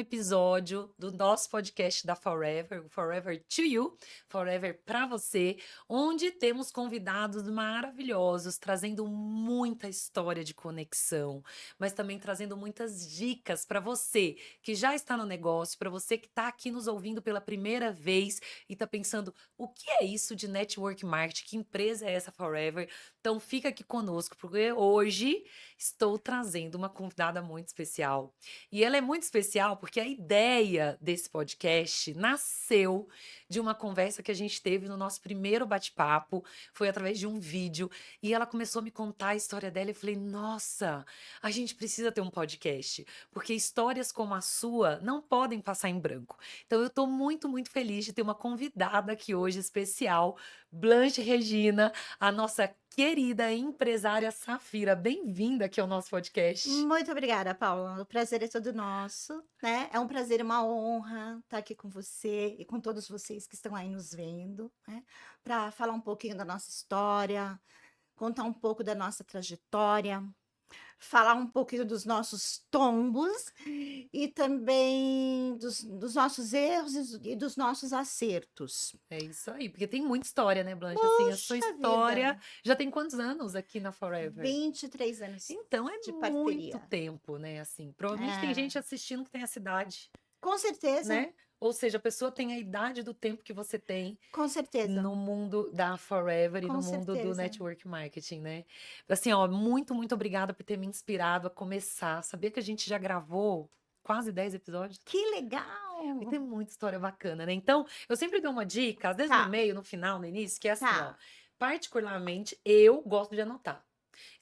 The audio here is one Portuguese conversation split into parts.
episódio do nosso podcast da Forever, o Forever to You, Forever para você, onde temos convidados maravilhosos, trazendo muita história de conexão, mas também trazendo muitas dicas para você que já está no negócio, para você que está aqui nos ouvindo pela primeira vez e está pensando, o que é isso de network marketing? Que empresa é essa Forever? Então fica aqui conosco, porque hoje estou trazendo uma convidada muito especial. E ela é muito especial porque a ideia desse podcast nasceu de uma conversa que a gente teve no nosso primeiro bate-papo, foi através de um vídeo, e ela começou a me contar a história dela e eu falei: "Nossa, a gente precisa ter um podcast, porque histórias como a sua não podem passar em branco". Então eu estou muito, muito feliz de ter uma convidada aqui hoje especial, Blanche Regina, a nossa querida empresária Safira. Bem-vinda aqui ao nosso podcast. Muito obrigada, Paula. O prazer é todo nosso, né? É um prazer e uma honra estar aqui com você e com todos vocês que estão aí nos vendo, né? Para falar um pouquinho da nossa história, contar um pouco da nossa trajetória, falar um pouquinho dos nossos tombos e também dos nossos erros e dos nossos acertos. É isso aí, porque tem muita história, né, Blanche? Assim, a sua Puxa vida, história já tem quantos anos aqui na Forever? 23 anos Então é de muito parceria. tempo, né? Assim, provavelmente tem É, gente assistindo que tem a cidade, com certeza, né? Ou seja, a pessoa tem a idade do tempo que você tem com certeza, no mundo da Forever e no com mundo do certeza. network marketing, né? Assim, ó, muito, muito obrigada por ter me inspirado a começar. Sabia que a gente já gravou quase 10 episódios? Que E legal! tem muita história bacana, né? Então, eu sempre dou uma dica, às vezes no Tá, meio, no final, no início, que é assim, ó. tá. Particularmente, eu gosto de anotar.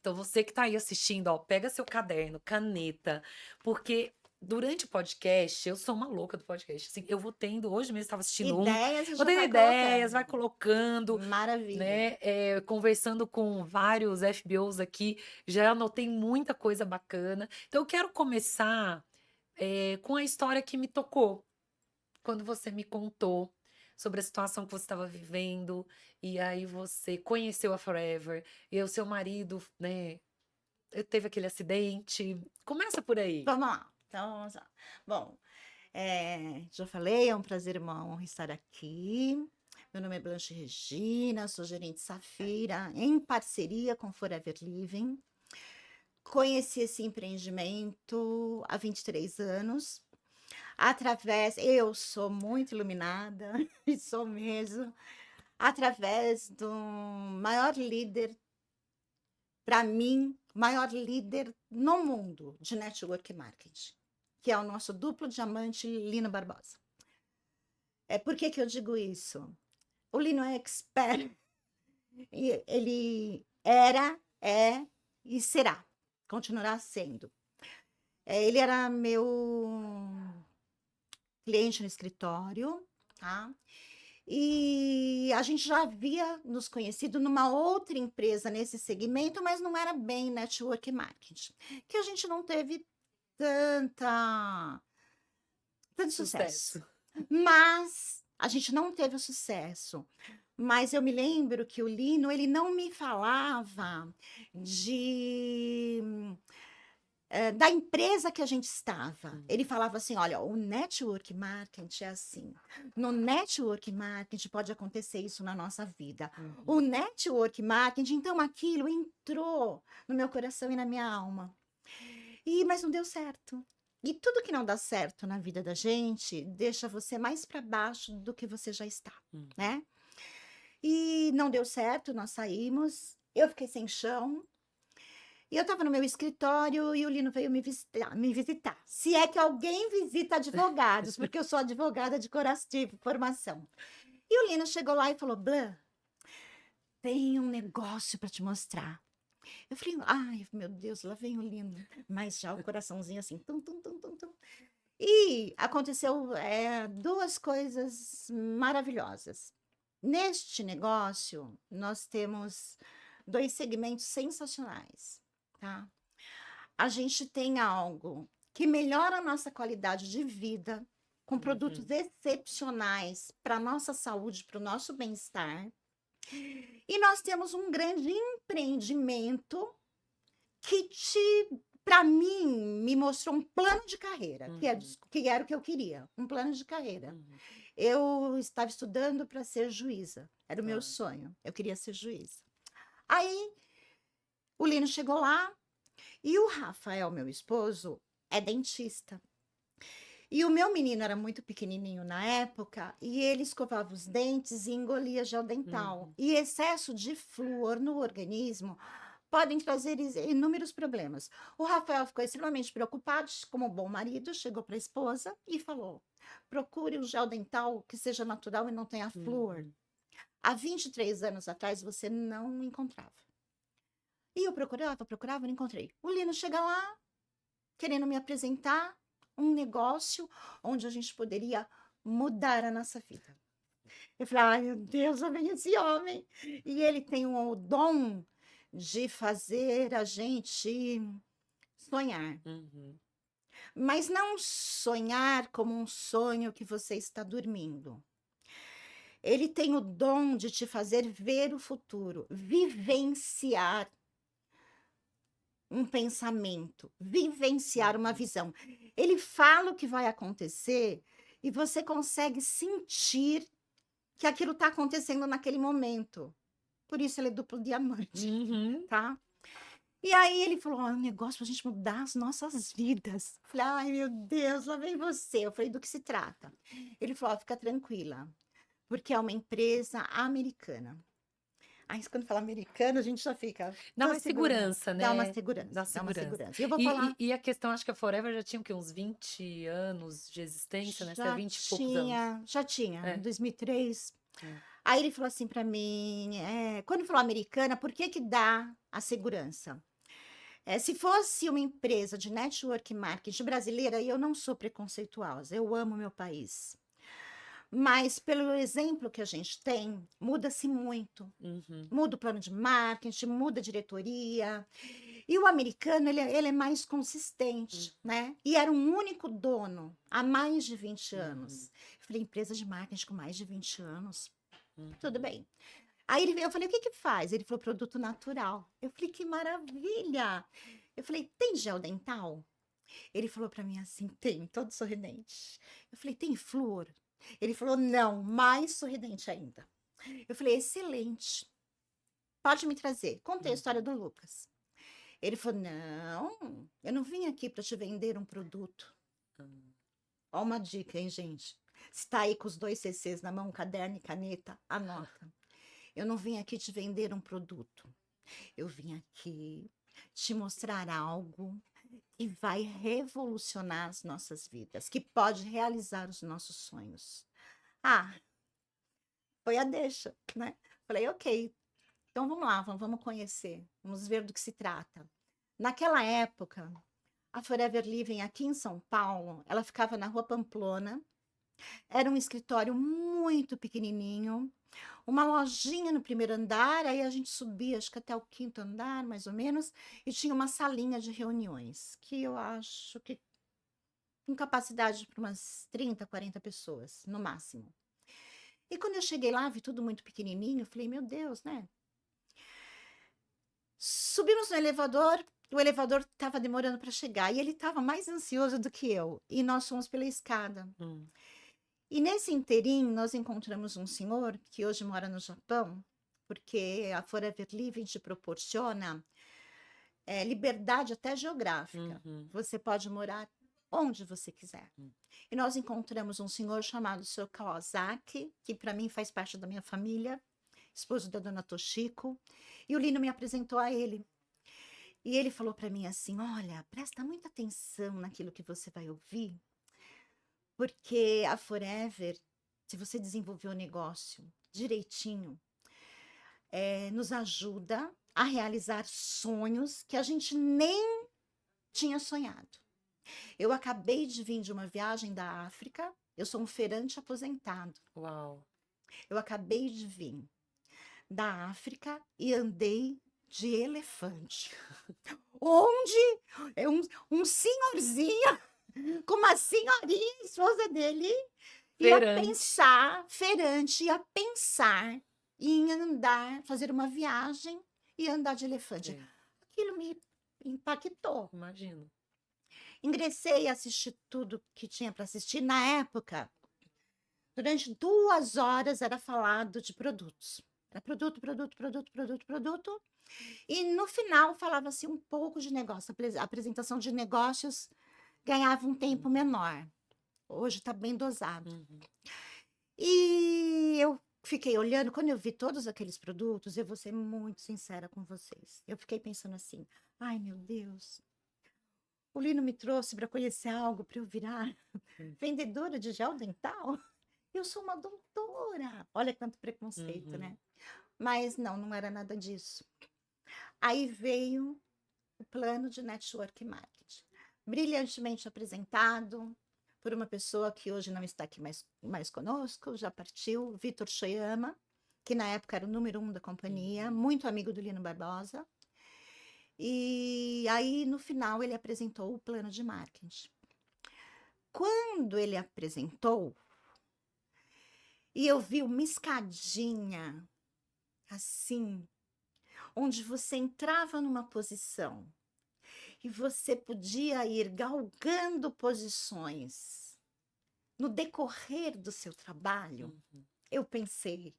Então, você que tá aí assistindo, ó, pega seu caderno, caneta, porque durante o podcast, eu sou uma louca do podcast. Assim, eu vou tendo, hoje mesmo estava assistindo um, Ideias a vou gente tendo vai ideias, vai colocando. colocando, Maravilha. né? Conversando com vários FBOs aqui, já anotei muita coisa bacana. Então, eu quero começar, com a história que me tocou quando você me contou sobre a situação que você estava vivendo, e aí você conheceu a Forever, e o seu marido, né, teve aquele acidente. Começa por aí. Vamos lá. Então, vamos lá. Bom, já falei, é um prazer e uma honra estar aqui. Meu nome é Blanche Regina, sou gerente Safira, em parceria com Forever Living. Conheci esse empreendimento há 23 anos. Eu sou muito iluminada, e sou mesmo, através do maior líder, para mim, maior líder no mundo de network marketing, que é o nosso duplo diamante Lino Barbosa. Por que que eu digo isso? O Lino é expert, e ele era, é e será, continuará sendo. Ele era meu cliente no escritório, tá? E a gente já havia nos conhecido numa outra empresa nesse segmento, mas não era bem network marketing, que a gente não teve tanta tanto sucesso. Sucesso. Mas a gente não teve o sucesso. Mas eu me lembro que o Lino, ele não me falava de da empresa que a gente estava. Ele Uhum, falava assim: olha, o network marketing é assim. No network marketing pode acontecer isso na nossa vida. O uhum. network marketing, então aquilo entrou no meu coração e na minha alma. Mas não deu certo. E tudo que não dá certo na vida da gente deixa você mais para baixo do que você já está, Uhum. né? E não deu certo, nós saímos. Eu fiquei sem chão, e eu estava no meu escritório e o Lino veio me visitar. Se é que alguém visita advogados, porque eu sou advogada de coração, de formação. E o Lino chegou lá e falou: Blan, tem um negócio para te mostrar. Eu falei: ai, meu Deus, lá vem o Lino. Mas já o coraçãozinho assim, tum, tum, tum, tum, tum. E aconteceu duas coisas maravilhosas. Neste negócio, nós temos dois segmentos sensacionais, tá? A gente tem algo que melhora a nossa qualidade de vida, com produtos Uhum. excepcionais para a nossa saúde, para o nosso bem-estar. E nós temos um grande empreendimento que te para mim, me mostrou um plano de carreira, Uhum. que era o que eu queria, um plano de carreira. Uhum. Eu estava estudando para ser juíza, era o meu Tá. sonho, eu queria ser juíza. Aí, o Lino chegou lá e o Rafael, meu esposo, é dentista. E o meu menino era muito pequenininho na época e ele escovava os dentes e engolia gel dental. Uhum. E excesso de flúor no organismo podem trazer inúmeros problemas. O Rafael ficou extremamente preocupado, como um bom marido, chegou para a esposa e falou: procure um gel dental que seja natural e não tenha flúor. Uhum. Há 23 anos atrás você não encontrava. E eu procurava, não encontrei. O Lino chega lá, querendo me apresentar um negócio onde a gente poderia mudar a nossa vida. Eu falei, ai meu Deus, lá vem esse homem. E ele tem o dom de fazer a gente sonhar. Uhum. Mas não sonhar como um sonho que você está dormindo. Ele tem o dom de te fazer ver o futuro, vivenciar um pensamento, vivenciar uma Uhum. visão. Ele fala o que vai acontecer e você consegue sentir que aquilo está acontecendo naquele momento. Por isso ele é duplo diamante, Uhum. tá? E aí ele falou: "Ó, é um negócio pra gente mudar as nossas vidas". Eu falei: "Ai, meu Deus, lá vem você". Eu falei: "Do que se trata?". Ele falou: "Ó, fica tranquila, porque é uma empresa americana". Aí quando fala americana, a gente já fica: Dá "Tô mais segura". segurança, Dá uma né? segurança, Dá dá uma segurança. segurança. E eu vou E, falar e, e a questão, acho que a Forever já tinha o quê? Uns 20 anos de existência, né? Você é já 20 e poucos anos. tinha, já tinha, em É. 2003. É. Aí ele falou assim para mim, quando falou americana, por que que dá a segurança? Se fosse uma empresa de network marketing brasileira, e eu não sou preconceituosa, eu amo meu país. Mas pelo exemplo que a gente tem, muda-se muito. Uhum. Muda o plano de marketing, muda a diretoria. E o americano, ele é mais consistente, Uhum. né? E era um único dono há mais de 20 Uhum. anos. Eu falei, empresa de marketing com mais de 20 anos, tudo Uhum. bem. Aí eu falei, o que que faz? Ele falou, produto natural. Eu falei, que maravilha! Eu falei, tem gel dental? Ele falou para mim assim, tem, todo sorridente. Eu falei, tem flúor? Ele falou, não, mais sorridente ainda. Eu falei, excelente, pode me trazer. Contei a história Uhum. do Lucas. Ele falou, não, eu não vim aqui para te vender um produto. Uhum. Ó uma dica, hein, gente? Se tá aí com os dois CCs na mão, caderno e caneta, anota. Eu não vim aqui te vender um produto. Eu vim aqui te mostrar algo que vai revolucionar as nossas vidas, que pode realizar os nossos sonhos. Ah, foi a deixa, né? Falei, ok, então vamos lá, vamos conhecer, vamos ver do que se trata. Naquela época, a Forever Living aqui em São Paulo, ela ficava na Rua Pamplona, era um escritório muito pequenininho, uma lojinha no primeiro andar, aí a gente subia, acho que até o quinto andar, mais ou menos, e tinha uma salinha de reuniões, que eu acho que com capacidade para umas 30, 40 pessoas, no máximo. E quando eu cheguei lá, vi tudo muito pequenininho, eu falei, meu Deus, né? Subimos no elevador, o elevador estava demorando para chegar e ele estava mais ansioso do que eu. E nós fomos pela escada. Uhum. E nesse interim, nós encontramos um senhor que hoje mora no Japão, porque a Forever Living te proporciona liberdade até geográfica. Uhum. Você pode morar onde você quiser. E nós encontramos um senhor chamado Sr. Kawasaki, que para mim faz parte da minha família, esposo da dona Toshiko, e o Lino me apresentou a ele. E ele falou para mim assim: olha, presta muita atenção naquilo que você vai ouvir, porque a Forever, se você desenvolver o negócio direitinho, nos ajuda a realizar sonhos que a gente nem tinha sonhado. Eu acabei de vir de uma viagem da África, eu sou um feirante aposentado. Uau. Eu acabei de vir da África e andei de elefante. Onde um senhorzinho com uma senhorinha, esposa dele, ia Feirante. pensar, feirante, ia pensar em andar, fazer uma viagem e andar de elefante. É. Aquilo me. impactou. Imagino. Ingressei, assisti tudo que tinha para assistir. Na época, durante 2 horas era falado de produtos. Era produto, produto, produto, produto, produto. E no final falava-se um pouco de negócio. A apresentação de negócios ganhava um tempo menor. Hoje está bem dosado. Uhum. E eu fiquei olhando, quando eu vi todos aqueles produtos, eu vou ser muito sincera com vocês. Eu fiquei pensando assim: ai meu Deus, o Lino me trouxe para conhecer algo para eu virar vendedora de gel dental? Eu sou uma doutora. Olha quanto preconceito, Uhum. né? Mas não, não era nada disso. Aí veio o plano de network marketing, brilhantemente apresentado por uma pessoa que hoje não está aqui mais conosco, já partiu, Vitor Shoyama, que na época era o número 1 da companhia, muito amigo do Lino Barbosa. E aí, no final, ele apresentou o plano de marketing. Quando ele apresentou, e eu vi uma escadinha assim, onde você entrava numa posição e você podia ir galgando posições no decorrer do seu trabalho, Uhum. eu pensei,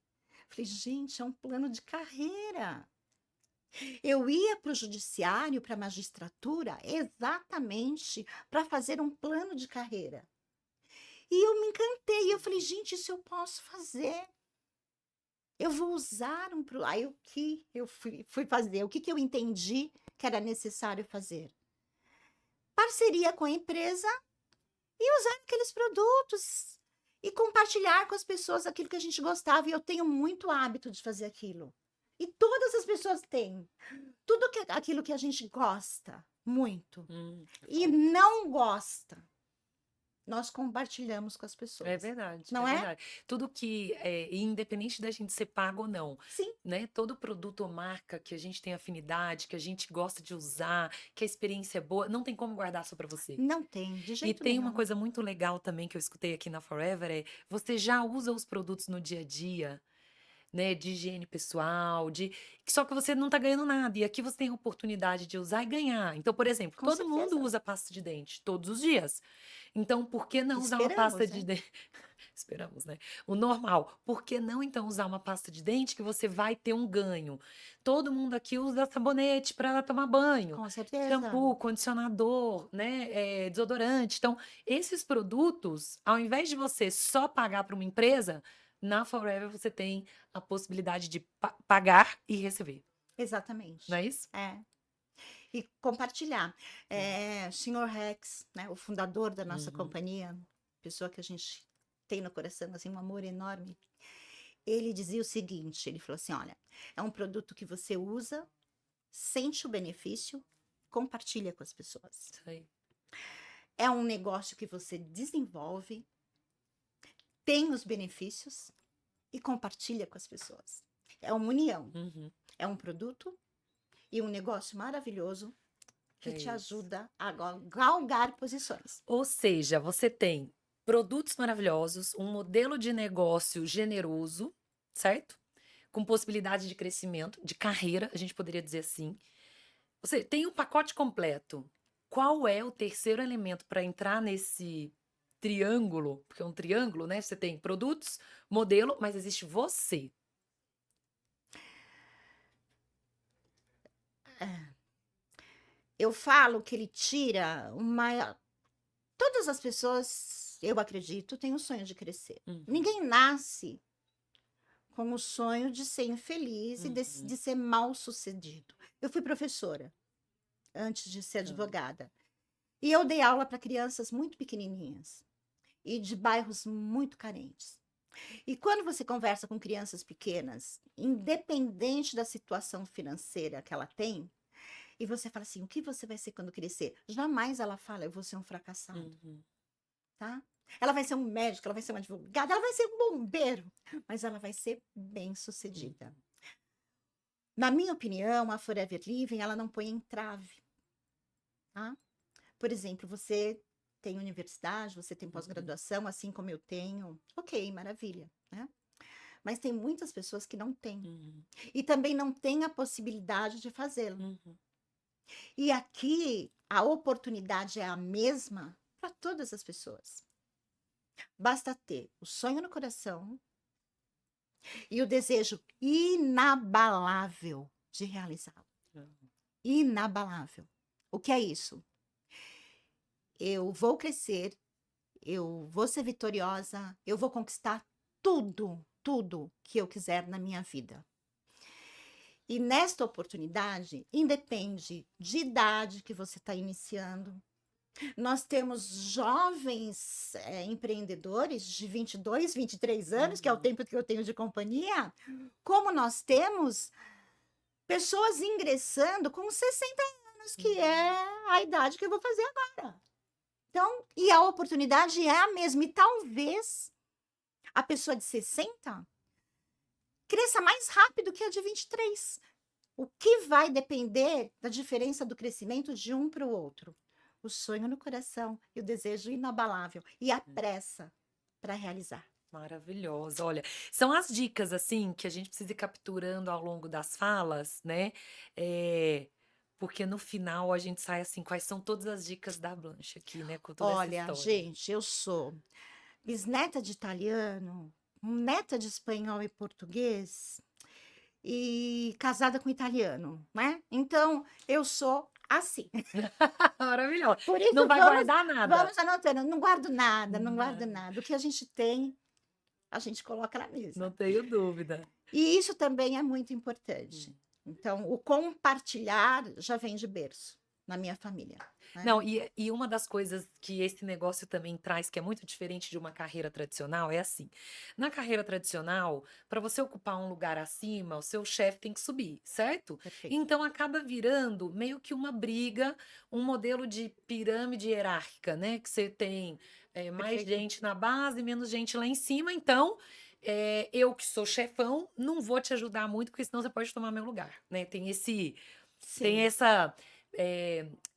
falei, gente, é um plano de carreira. Eu ia para o judiciário, para a magistratura, exatamente para fazer um plano de carreira. E eu me encantei, eu falei, gente, isso eu posso fazer. Eu vou usar um... Aí o que eu fui fazer? O que eu entendi que era necessário fazer? Parceria com a empresa e usar aqueles produtos e compartilhar com as pessoas aquilo que a gente gostava. E eu tenho muito hábito de fazer aquilo. E todas as pessoas têm. Tudo aquilo que a gente gosta muito e Ótimo. não gosta, nós compartilhamos com as É pessoas. verdade, Não é é? verdade. Tudo que independente da gente ser pago ou não, Sim, né? Todo produto ou marca que a gente tem afinidade, que a gente gosta de usar, que a experiência é boa, não tem como guardar só para você. não tem, de E jeito tem uma nenhum. coisa muito legal também que eu escutei aqui na Forever, você já usa os produtos no dia a dia, né, de higiene pessoal, só que você não tá ganhando nada. E aqui você tem a oportunidade de usar e ganhar. Então, por exemplo, Com todo mundo certeza. usa pasta de dente todos os dias. Então, por que não usar uma pasta Esperamos, de né? dente? Esperamos, né? O normal. Por que não então usar uma pasta de dente que você vai ter um ganho? Todo mundo aqui usa sabonete para tomar banho, Com certeza. shampoo, condicionador, né? Desodorante. Então, esses produtos, ao invés de você só pagar para uma empresa, na Forever você tem a possibilidade de pagar e receber. Não Exatamente. é isso? É. E compartilhar. Senhor Rex, né, o fundador da nossa Uhum. companhia, pessoa que a gente tem no coração assim, um amor enorme, ele dizia o seguinte, ele falou assim, olha, é um produto que você usa, sente o benefício, compartilha com as pessoas. Isso aí. É um negócio que você desenvolve, tem os benefícios e compartilha com as pessoas. É uma união. Uhum. É um produto e um negócio maravilhoso que É te isso. ajuda a galgar posições. Ou seja, você tem produtos maravilhosos, um modelo de negócio generoso, certo? Com possibilidade de crescimento, de carreira, a gente poderia dizer assim. Você tem um pacote completo. Qual é o terceiro elemento para entrar nesse triângulo? Porque é um triângulo, né? Você tem produtos, modelo, mas existe você. Eu falo que ele tira uma. Todas as pessoas, eu acredito, têm o sonho de crescer. Uhum, Ninguém nasce com o sonho de ser infeliz e uhum, de ser mal sucedido. Eu fui professora antes de ser tá. advogada. E eu dei aula para crianças muito pequenininhas e de bairros muito carentes. E quando você conversa com crianças pequenas, independente da situação financeira que ela tem, e você fala assim: o que você vai ser quando crescer? Jamais ela fala: eu vou ser um fracassado, Uhum, tá? Ela vai ser um médico, ela vai ser uma advogada, ela vai ser um bombeiro, mas ela vai ser bem-sucedida. uhum, Na minha opinião, a Forever Living, ela não põe entrave, tá? Por exemplo, você tem universidade, você tem uhum, pós-graduação, assim como eu tenho, ok, maravilha, né? Mas tem muitas pessoas que não têm. uhum, E também não têm a possibilidade de fazê-lo. uhum. E aqui a oportunidade é a mesma para todas as pessoas. Basta ter o sonho no coração e o desejo inabalável de realizá-lo. Inabalável. O que é isso? Eu vou crescer, eu vou ser vitoriosa, eu vou conquistar tudo, tudo que eu quiser na minha vida. E nesta oportunidade, independe de idade que você está iniciando. Nós temos jovens empreendedores de 22, 23 anos, que é o tempo que eu tenho de companhia, como nós temos pessoas ingressando com 60 anos, que é a idade que eu vou fazer agora. Então, e a oportunidade é a mesma. E talvez a pessoa de 60 cresça mais rápido que a de 23. O que vai depender da diferença do crescimento de um para o outro? O sonho no coração e o desejo inabalável e a pressa para realizar. Maravilhosa. Olha, são as dicas, assim, que a gente precisa ir capturando ao longo das falas, né? Porque no final a gente sai assim, quais são todas as dicas da Blanche aqui, né? Com toda essa Olha, história. gente, eu sou bisneta de italiano, neta de espanhol e português e casada com italiano, né? Então, eu sou assim. Maravilhosa. Por isso, Não vai guardar nada. vamos anotando. Não guardo nada, não guardo Nada. nada. O que a gente tem, a gente coloca na Não mesa. tenho dúvida. E isso também é muito importante. Então, o compartilhar já vem de berço na minha família. Né? Não, e uma das coisas que esse negócio também traz, que é muito diferente de uma carreira tradicional, é assim: na carreira tradicional, para você ocupar um lugar acima, o seu chefe tem que subir, certo? Perfeito. Então acaba virando meio que uma briga, um modelo de pirâmide hierárquica, né? Que você tem mais Perfeito. gente na base, menos gente lá em cima. Então, eu que sou chefão, não vou te ajudar muito, porque senão você pode tomar meu lugar, né? Tem Sim. essa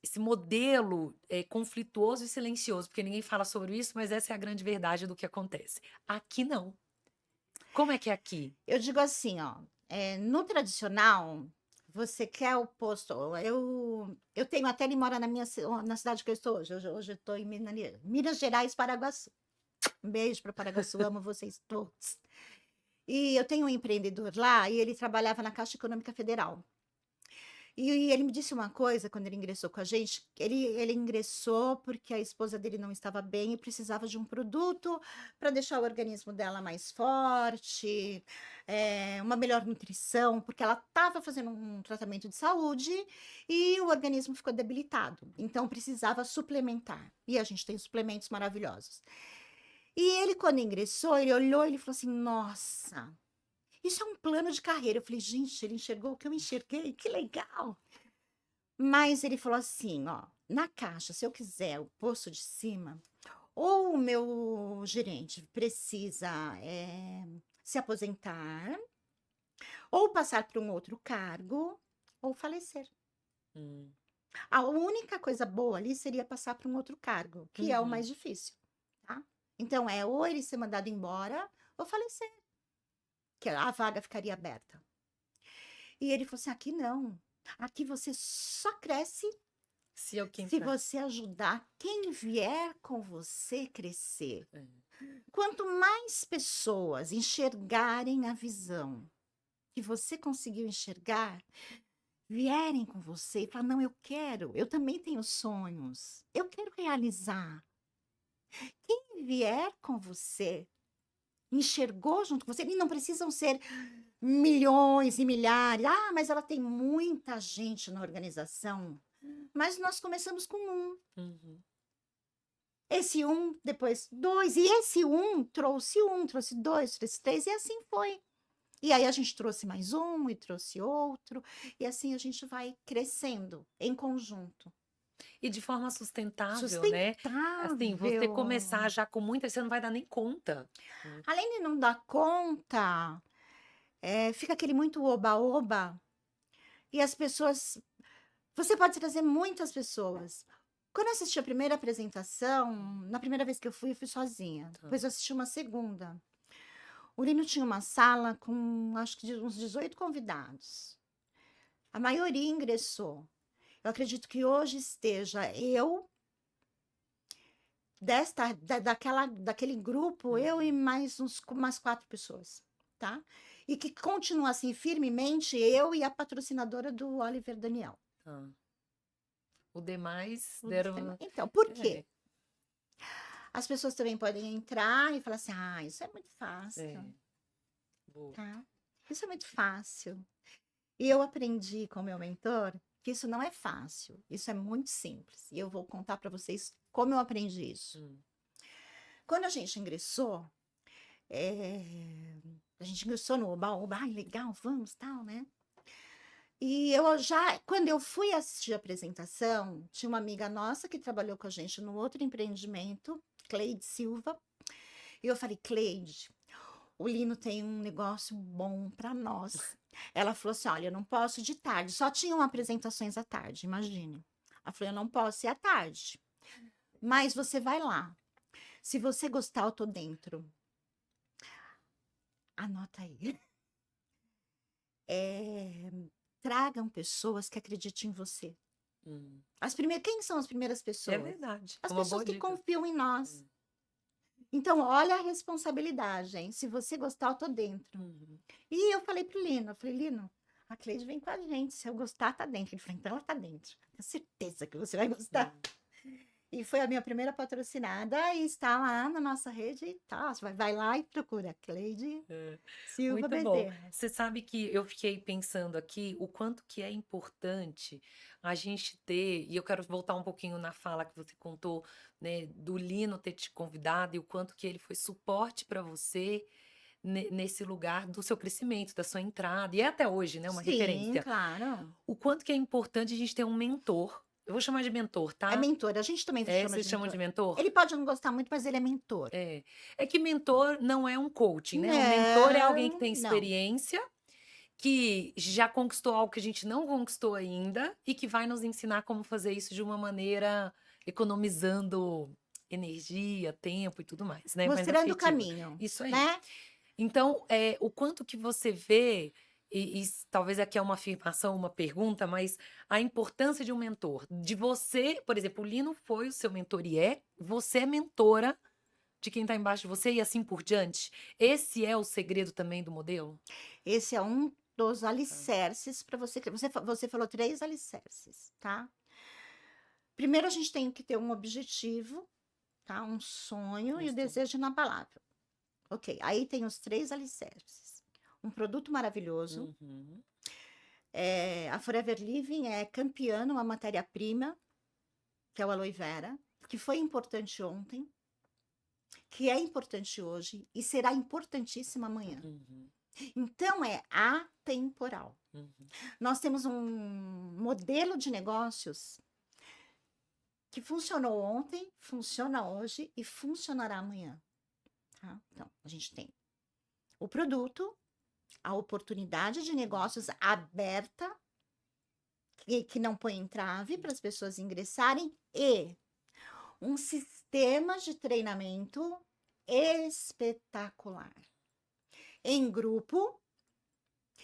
esse modelo conflituoso e silencioso, porque ninguém fala sobre isso, mas essa é a grande verdade do que acontece. Aqui não. Como é que é aqui? Eu digo assim, ó, no tradicional, você quer o posto. Eu tenho até ele mora na cidade que eu estou hoje. Hoje eu estou em Minas Gerais, Paraguaçu. Um beijo para Paraguaçu, amo vocês todos. E eu tenho um empreendedor lá e ele trabalhava na Caixa Econômica Federal. E ele me disse uma coisa quando ele ingressou com a gente. Ele ingressou porque a esposa dele não estava bem e precisava de um produto para deixar o organismo dela mais forte, uma melhor nutrição, porque ela estava fazendo um tratamento de saúde e o organismo ficou debilitado. Então precisava suplementar. E a gente tem suplementos maravilhosos. E ele, quando ingressou, ele olhou e ele falou assim: Nossa, isso é um plano de carreira. Eu falei: Gente, ele enxergou o que eu enxerguei, que legal. Mas ele falou assim: Ó, na caixa, se eu quiser o posto de cima, ou o meu gerente precisa se aposentar, ou passar para um outro cargo, ou falecer. Hum. A única coisa boa ali seria passar para um outro cargo, que é o mais difícil, tá? Então, ou ele ser mandado embora, ou falecer, que a vaga ficaria aberta. E ele falou assim: Aqui não. Aqui você só cresce Se eu quem se tá. você ajudar quem vier com você crescer. É. Quanto mais pessoas enxergarem a visão que você conseguiu enxergar, vierem com você e falar: Não, eu quero, eu também tenho sonhos, eu quero realizar. Quem vier com você, enxergou junto com você, e não precisam ser milhões e milhares. Ah, mas ela tem muita gente na organização. Mas nós começamos com um. Uhum. Esse um, depois dois. E esse um, trouxe dois, trouxe três. E assim foi. E aí a gente trouxe mais um e trouxe outro. E assim a gente vai crescendo em conjunto. E de forma sustentável, né? Assim, você Sustentável. começar já com muita, você não vai dar nem conta. Né? Além de não dar conta, fica aquele muito oba-oba. E as pessoas. Você pode trazer muitas pessoas. Quando eu assisti a primeira apresentação, na primeira vez que eu fui sozinha. Tá. Depois eu assisti uma segunda. O Lino tinha uma sala com, acho que uns 18 convidados. A maioria ingressou. Eu acredito que hoje esteja eu, daquele grupo, eu e mais umas 4 pessoas, tá? E que continua assim, firmemente, eu e a patrocinadora do Oliver Daniel. Tá. O demais Os deram. Então, por É, quê? As pessoas também podem entrar e falar assim: ah, isso é muito é. fácil, Boa. tá? Isso é muito fácil. E eu aprendi com o meu mentor que isso não é fácil, isso é muito simples. E eu vou contar para vocês como eu aprendi isso. Hum, Quando a gente ingressou, a gente ingressou no Oba-Oba, ai, legal, vamos, tal, né? E quando eu fui assistir a apresentação, tinha uma amiga nossa que trabalhou com a gente no outro empreendimento, Cleide Silva, e eu falei, Cleide, o Lino tem um negócio bom para nós. Ela falou assim: olha, eu não posso de tarde, só tinham apresentações à tarde, imagine. Ela falou: eu não posso ir à tarde, mas você vai lá. Se você gostar, eu tô dentro. Anota aí. É, tragam pessoas que acreditem em você. hum. Quem são as primeiras É pessoas? verdade. As Uma pessoas boa que dica. confiam em nós. Hum. Então, olha a responsabilidade, hein? Se você gostar, eu tô dentro. Uhum. E eu falei pro Lino, eu falei, Lino, a Cleide vem com a gente, se eu gostar, tá dentro. Ele falou, então ela tá dentro. Tenho certeza que você vai gostar. Hum. E foi a minha primeira patrocinada e está lá na nossa rede e tal. Você vai lá e procura Cleide É. Silva Muito bom. Bezerra. Você sabe que eu fiquei pensando aqui o quanto que é importante a gente ter, e eu quero voltar um pouquinho na fala que você contou, né, do Lino ter te convidado e o quanto que ele foi suporte para você nesse lugar do seu crescimento, da sua entrada, e é até hoje, né, uma Sim, referência. claro. O quanto que é importante a gente ter um mentor. Eu vou chamar de mentor, É tá? mentor, a gente também É, chama vocês de chamam mentor. de mentor? Ele pode não gostar muito, mas ele é mentor. É. É que mentor não é um coaching, né? Um mentor é alguém que Não, tem não. experiência, que já conquistou algo que a gente não conquistou ainda e que vai nos ensinar como fazer isso de uma maneira economizando energia, tempo e tudo mais, né? Mais Mostrando o assertiva. caminho, Isso aí. né? Então, o quanto que você vê, talvez aqui é uma afirmação, uma pergunta, mas a importância de um mentor, de você, por exemplo, o Lino foi o seu mentor e você é mentora de quem está embaixo de você e assim por diante. Esse é o segredo também do modelo? Esse é um dos Tá. alicerces para você. Você falou 3 alicerces, tá? Primeiro, a gente tem que ter um objetivo, tá? Um sonho e o Isso. desejo inabalável. Ok, aí tem os 3 alicerces. Um produto maravilhoso. Uhum. A Forever Living é campeã numa matéria-prima, que é o aloe vera, que foi importante ontem, que é importante hoje e será importantíssima amanhã. Uhum. Então, é atemporal. Uhum. Nós temos um modelo de negócios que funcionou ontem, funciona hoje e funcionará amanhã. Tá? Então, a gente tem o produto, a oportunidade de negócios aberta, que não põe entrave para as pessoas ingressarem, e um sistema de treinamento espetacular, em grupo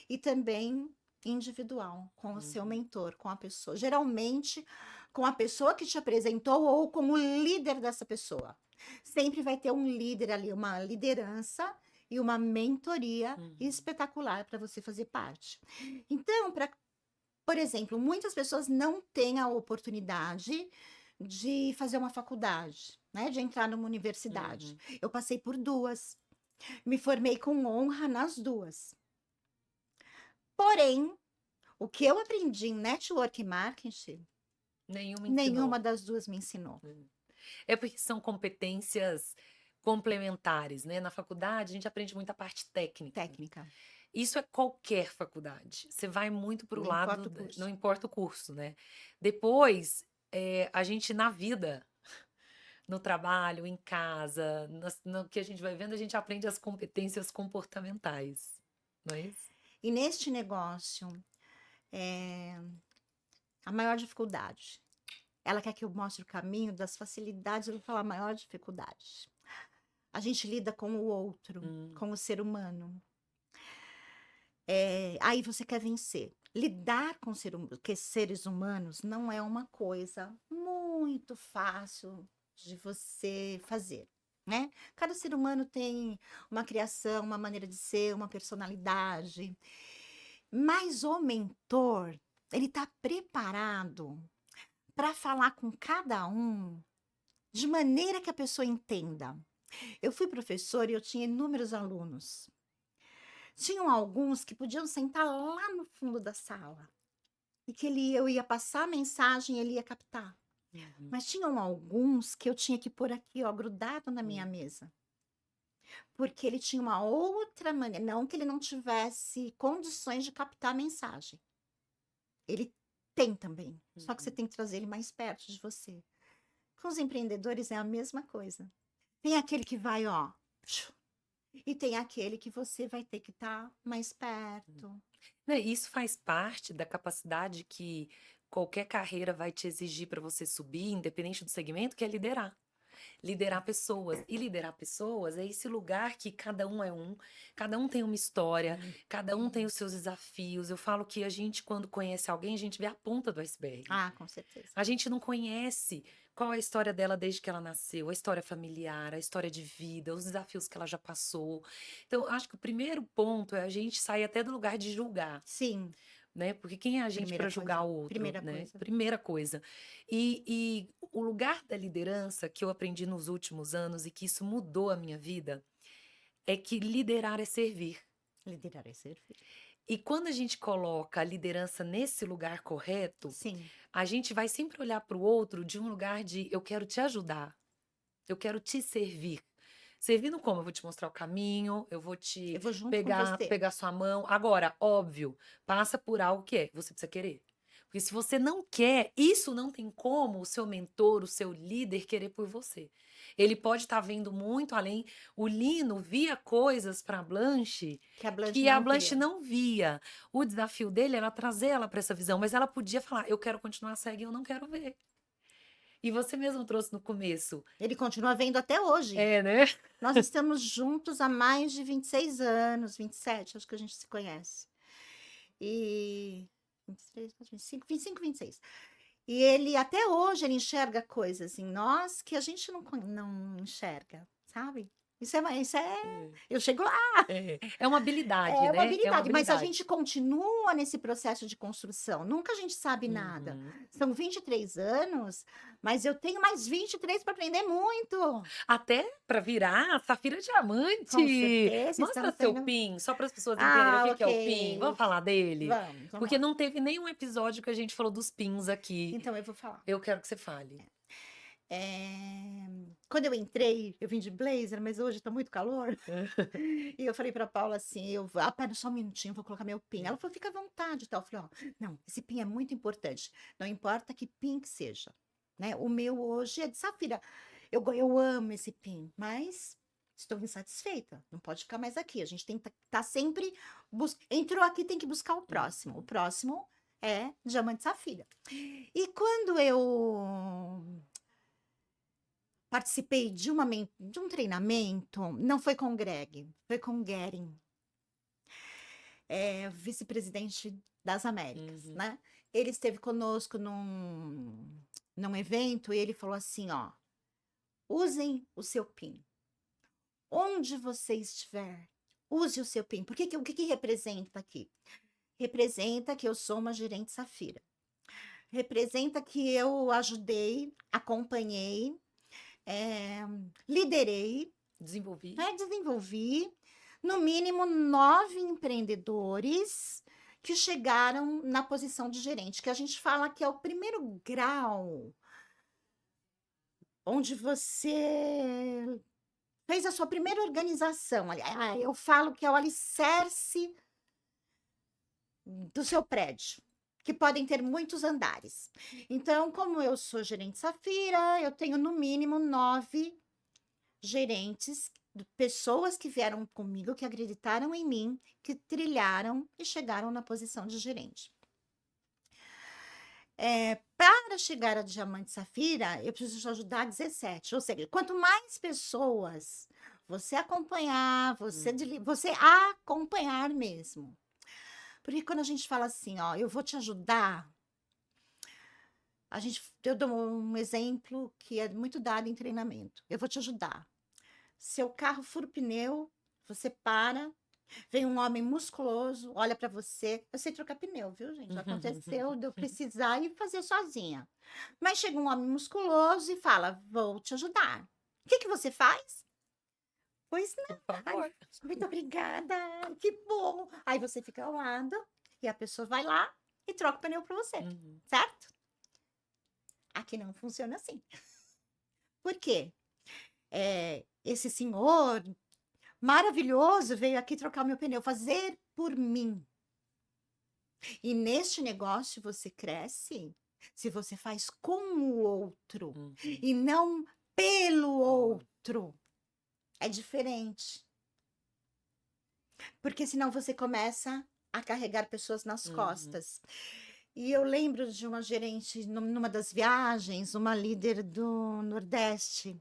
e também individual, com o seu Uhum. mentor, com a pessoa. Geralmente, com a pessoa que te apresentou ou com o líder dessa pessoa. Sempre vai ter um líder ali, uma liderança e uma mentoria Uhum. espetacular para você fazer parte. Então, por exemplo, muitas pessoas não têm a oportunidade de fazer uma faculdade, né? De entrar numa universidade. Uhum. Eu passei por 2, me formei com honra nas 2. Porém, o que eu aprendi em network marketing, Nenhuma nenhuma ensinou. das 2 me ensinou. É porque são competências complementares, né? Na faculdade, a gente aprende muita parte técnica. Técnica, Isso é qualquer faculdade. Você vai muito para o não lado, importa o não curso. importa o curso, né? Depois, a gente na vida, no trabalho, em casa, no que a gente vai vendo, a gente aprende as competências comportamentais, não é isso? E neste negócio, a maior dificuldade, ela quer que eu mostre o caminho das facilidades, eu vou falar a maior dificuldade. A gente lida com o outro, Hum. com o ser humano. Aí você quer vencer. Lidar com seres humanos não é uma coisa muito fácil de você fazer, né? Cada ser humano tem uma criação, uma maneira de ser, uma personalidade. Mas o mentor, ele está preparado para falar com cada um de maneira que a pessoa entenda. Eu fui professora e eu tinha inúmeros alunos. Tinham alguns que podiam sentar lá no fundo da sala e que eu ia passar a mensagem e ele ia captar. Uhum. Mas tinham alguns que eu tinha que pôr aqui, ó, grudado na minha Hum. mesa. Porque ele tinha uma outra maneira, não que ele não tivesse condições de captar a mensagem. Ele tem também, só que você Uhum. tem que trazer ele mais perto de você. Com os empreendedores é a mesma coisa. Tem aquele que vai, ó, e tem aquele que você vai ter que estar mais perto. Né, isso faz parte da capacidade que qualquer carreira vai te exigir para você subir, independente do segmento, que é liderar. Liderar pessoas. E liderar pessoas é esse lugar que cada um tem uma história, cada um tem os seus desafios. Eu falo que a gente, quando conhece alguém, a gente vê a ponta do iceberg. Ah, com certeza. A gente não conhece qual é a história dela desde que ela nasceu, a história familiar, a história de vida, os desafios que ela já passou. Então, acho que o primeiro ponto é a gente sair até do lugar de julgar, Sim, né? Porque quem é a gente primeira para julgar coisa. o outro, Primeira né? coisa. Primeira coisa. E o lugar da liderança que eu aprendi nos últimos anos e que isso mudou a minha vida é que liderar é servir. Liderar é servir. E quando a gente coloca a liderança nesse lugar correto, Sim. a gente vai sempre olhar para o outro de um lugar de eu quero te ajudar, eu quero te servir. Servindo como? Eu vou te mostrar o caminho, eu vou Eu te vou junto com pegar, você. pegar sua mão. Agora, óbvio, passa por algo que você precisa querer. Porque se você não quer, isso não tem como o seu mentor, o seu líder querer por você. Ele pode estar vendo muito além. O Lino via coisas para Blanche Que a Blanche que a não Blanche via. não via. O desafio dele era trazer ela para essa visão, mas ela podia falar: eu quero continuar cega e eu não quero ver. E você mesmo trouxe no começo. Ele continua vendo até hoje. É, né? Nós estamos juntos há mais de 26 anos, 27, acho que a gente se conhece. E 23, 25, 25, 26. E ele, até hoje, ele enxerga coisas em nós que a gente não enxerga, sabe? Eu chego lá, É uma habilidade, é uma né? É uma habilidade, mas a habilidade. gente continua nesse processo de construção. Nunca a gente sabe nada. Uhum. São 23 anos, mas eu tenho mais 23 para aprender muito. Até para virar Safira Com Diamante. certeza, Mostra estamos seu saindo. PIN, só para as pessoas entenderem o Ah, que que é o PIN. Vamos ok. falar dele? Vamos Porque lá. não teve nenhum episódio que a gente falou dos PINs aqui. Então eu vou falar. Eu quero que você fale. Quando eu entrei, eu vim de blazer, mas hoje tá muito calor. E eu falei pra Paula assim, pera só um minutinho, eu vou colocar meu PIN. Ela falou, fica à vontade e tal. Eu falei, ó, não, esse PIN é muito importante. Não importa que PIN que seja, né? O meu hoje é de safira. Eu amo esse PIN, mas estou insatisfeita. Não pode ficar mais aqui. A gente tem que estar sempre... Entrou aqui, tem que buscar o próximo. O próximo é diamante safira. E quando eu participei de um treinamento, não foi com o Greg, foi com o Guerin, vice-presidente das Américas, Uhum. né? Ele esteve conosco num evento e ele falou assim, ó, usem o seu PIN. Onde você estiver, use o seu PIN. O que que representa aqui? Representa que eu sou uma gerente safira. Representa que eu ajudei, acompanhei, liderei, Desenvolvi. né, desenvolvi, no mínimo 9 empreendedores que chegaram na posição de gerente, que a gente fala que é o primeiro grau onde você fez a sua primeira organização. Eu falo que é o alicerce do seu prédio, que podem ter muitos andares. Então, como eu sou gerente Safira, eu tenho no mínimo 9 gerentes, pessoas que vieram comigo, que acreditaram em mim, que trilharam e chegaram na posição de gerente. Para chegar a diamante safira, eu preciso ajudar 17. Ou seja, quanto mais pessoas você acompanhar, você acompanhar mesmo, Porque quando a gente fala assim, ó, eu vou te ajudar, eu dou um exemplo que é muito dado em treinamento. Eu vou te ajudar. Seu carro fura o pneu, você para, vem um homem musculoso, olha para você. Eu sei trocar pneu, viu, gente? Já aconteceu de eu precisar e fazer sozinha. Mas chega um homem musculoso e fala: Vou te ajudar. O que que você faz? Pois não. Por Ai, favor. muito obrigada, que bom. Aí você fica ao lado e a pessoa vai lá e troca o pneu para você, Uhum. certo? Aqui não funciona assim. Por quê? Esse senhor maravilhoso veio aqui trocar o meu pneu, fazer por mim. E neste negócio você cresce se você faz com o outro Uhum. e não pelo outro. É diferente. Porque senão você começa a carregar pessoas nas Uhum. costas. E eu lembro de uma gerente numa das viagens, uma líder do Nordeste,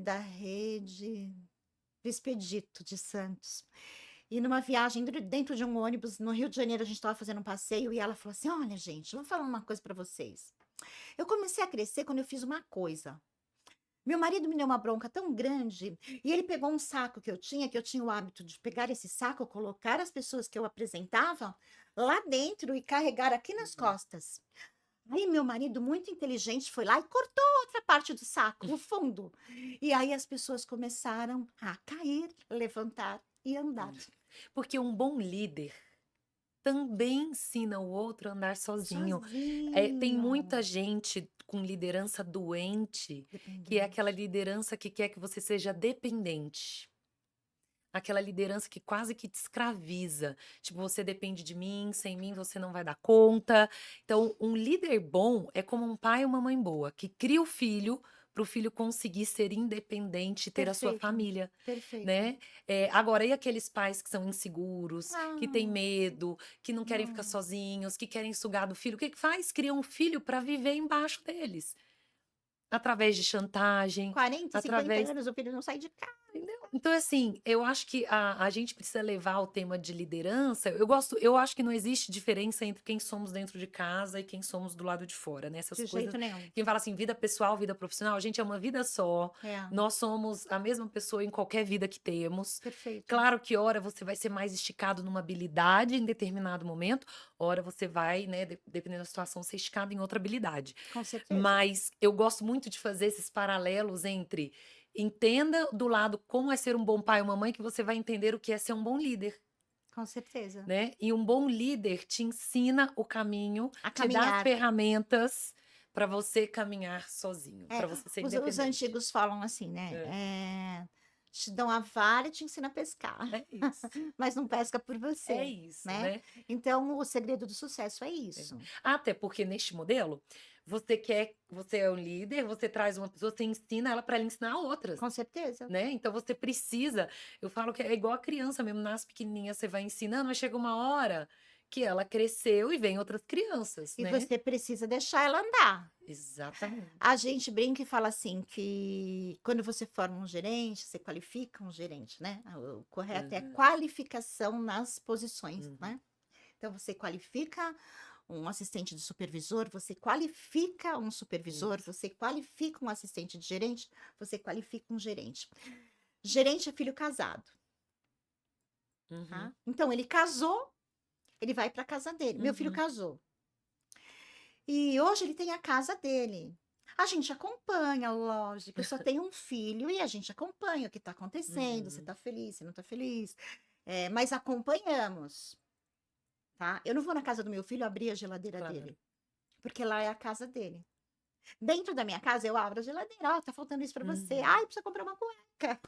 da rede do Expedito de Santos. E numa viagem dentro de um ônibus no Rio de Janeiro, a gente estava fazendo um passeio e ela falou assim: Olha, gente, eu vou falar uma coisa para vocês. Eu comecei a crescer quando eu fiz uma coisa. Meu marido me deu uma bronca tão grande e ele pegou um saco que eu tinha o hábito de pegar esse saco, colocar as pessoas que eu apresentava lá dentro e carregar aqui nas Uhum. costas. Aí meu marido, muito inteligente, foi lá e cortou outra parte do saco, o fundo. E aí as pessoas começaram a cair, levantar e andar. Porque um bom líder também ensina o outro a andar sozinho. Tem Sozinho. muita gente com liderança doente, que é aquela Dependente. liderança que quer que você seja dependente. Aquela liderança que quase que te escraviza. Tipo, você depende de mim, sem mim você não vai dar conta. Então, um líder bom é como um pai e uma mãe boa, que cria o filho para o filho conseguir ser independente e ter a sua Perfeito, família, perfeito. né? Agora, e aqueles pais que são inseguros, que têm Ah, medo, que não querem ficar não. sozinhos, que querem sugar do filho? O que que faz? Cria um filho para viver embaixo deles. Através de chantagem, 40, 50 através anos, o filho não sai de casa. entendeu? Então, assim, eu acho que a gente precisa levar o tema de liderança. Eu acho que não existe diferença entre quem somos dentro de casa e quem somos do lado de fora, né? Essas De coisas. jeito nenhum. Quem fala assim, vida pessoal, vida profissional, a gente é uma vida só. É, Nós somos a mesma pessoa em qualquer vida que temos. perfeito. Claro que, ora, você vai ser mais esticado numa habilidade em determinado momento, ora, você vai, né, dependendo da situação, ser esticado em outra habilidade. Com certeza. Mas eu gosto muito de fazer esses paralelos entre entenda do lado como é ser um bom pai ou uma mãe, que você vai entender o que é ser um bom líder, Com certeza. né? E um bom líder te ensina o caminho, A te dá as caminhar. ferramentas para você caminhar sozinho, É, para você ser os independente. antigos falam assim, né? É, Te dão a vara e te ensina a pescar, é isso. mas não pesca por É você, isso, né? né? Então, o segredo do sucesso é É. isso. Até porque neste modelo, você é um líder, você traz uma pessoa, você ensina ela para ela ensinar outras. Com certeza. Né? Então você precisa, eu falo que é igual a criança mesmo, nasce pequenininha, você vai ensinando, mas chega uma hora que ela cresceu e vem outras crianças, E né? você precisa deixar ela andar. A Exatamente. gente brinca e fala assim que quando você forma um gerente, você qualifica um gerente, né? O correto é a Uhum, qualificação nas posições, uhum, né? Então você qualifica um assistente de supervisor, você qualifica um supervisor, isso. você qualifica um assistente de gerente, você qualifica um gerente. Gerente é filho casado, Uhum, tá? Então ele casou, ele vai para a casa dele. Meu filho uhum, casou. E hoje ele tem a casa dele. A gente acompanha, lógico. Eu só tenho um filho e a gente acompanha o que está acontecendo, se uhum, está feliz, se não está feliz. Mas acompanhamos, tá? Eu não vou na casa do meu filho abrir a geladeira claro. dele, porque lá é a casa dele. Dentro da minha casa, eu abro a geladeira. Ó, tá faltando isso para você. Uhum, Ai, precisa comprar uma cueca,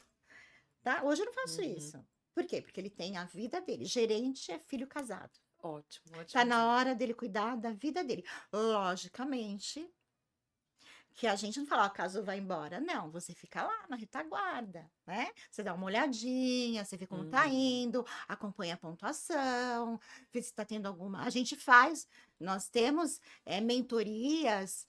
tá? Hoje eu não faço uhum. isso. Por quê? Porque ele tem a vida dele. Gerente é filho casado. Ótimo, Tá ótimo na exemplo. hora dele cuidar da vida dele. Logicamente que a gente não fala, ó, caso vá embora. Não, você fica lá na retaguarda, né? Você dá uma olhadinha, você vê como tá Uhum, indo, acompanha a pontuação, vê se tá tendo alguma. A gente faz, nós temos mentorias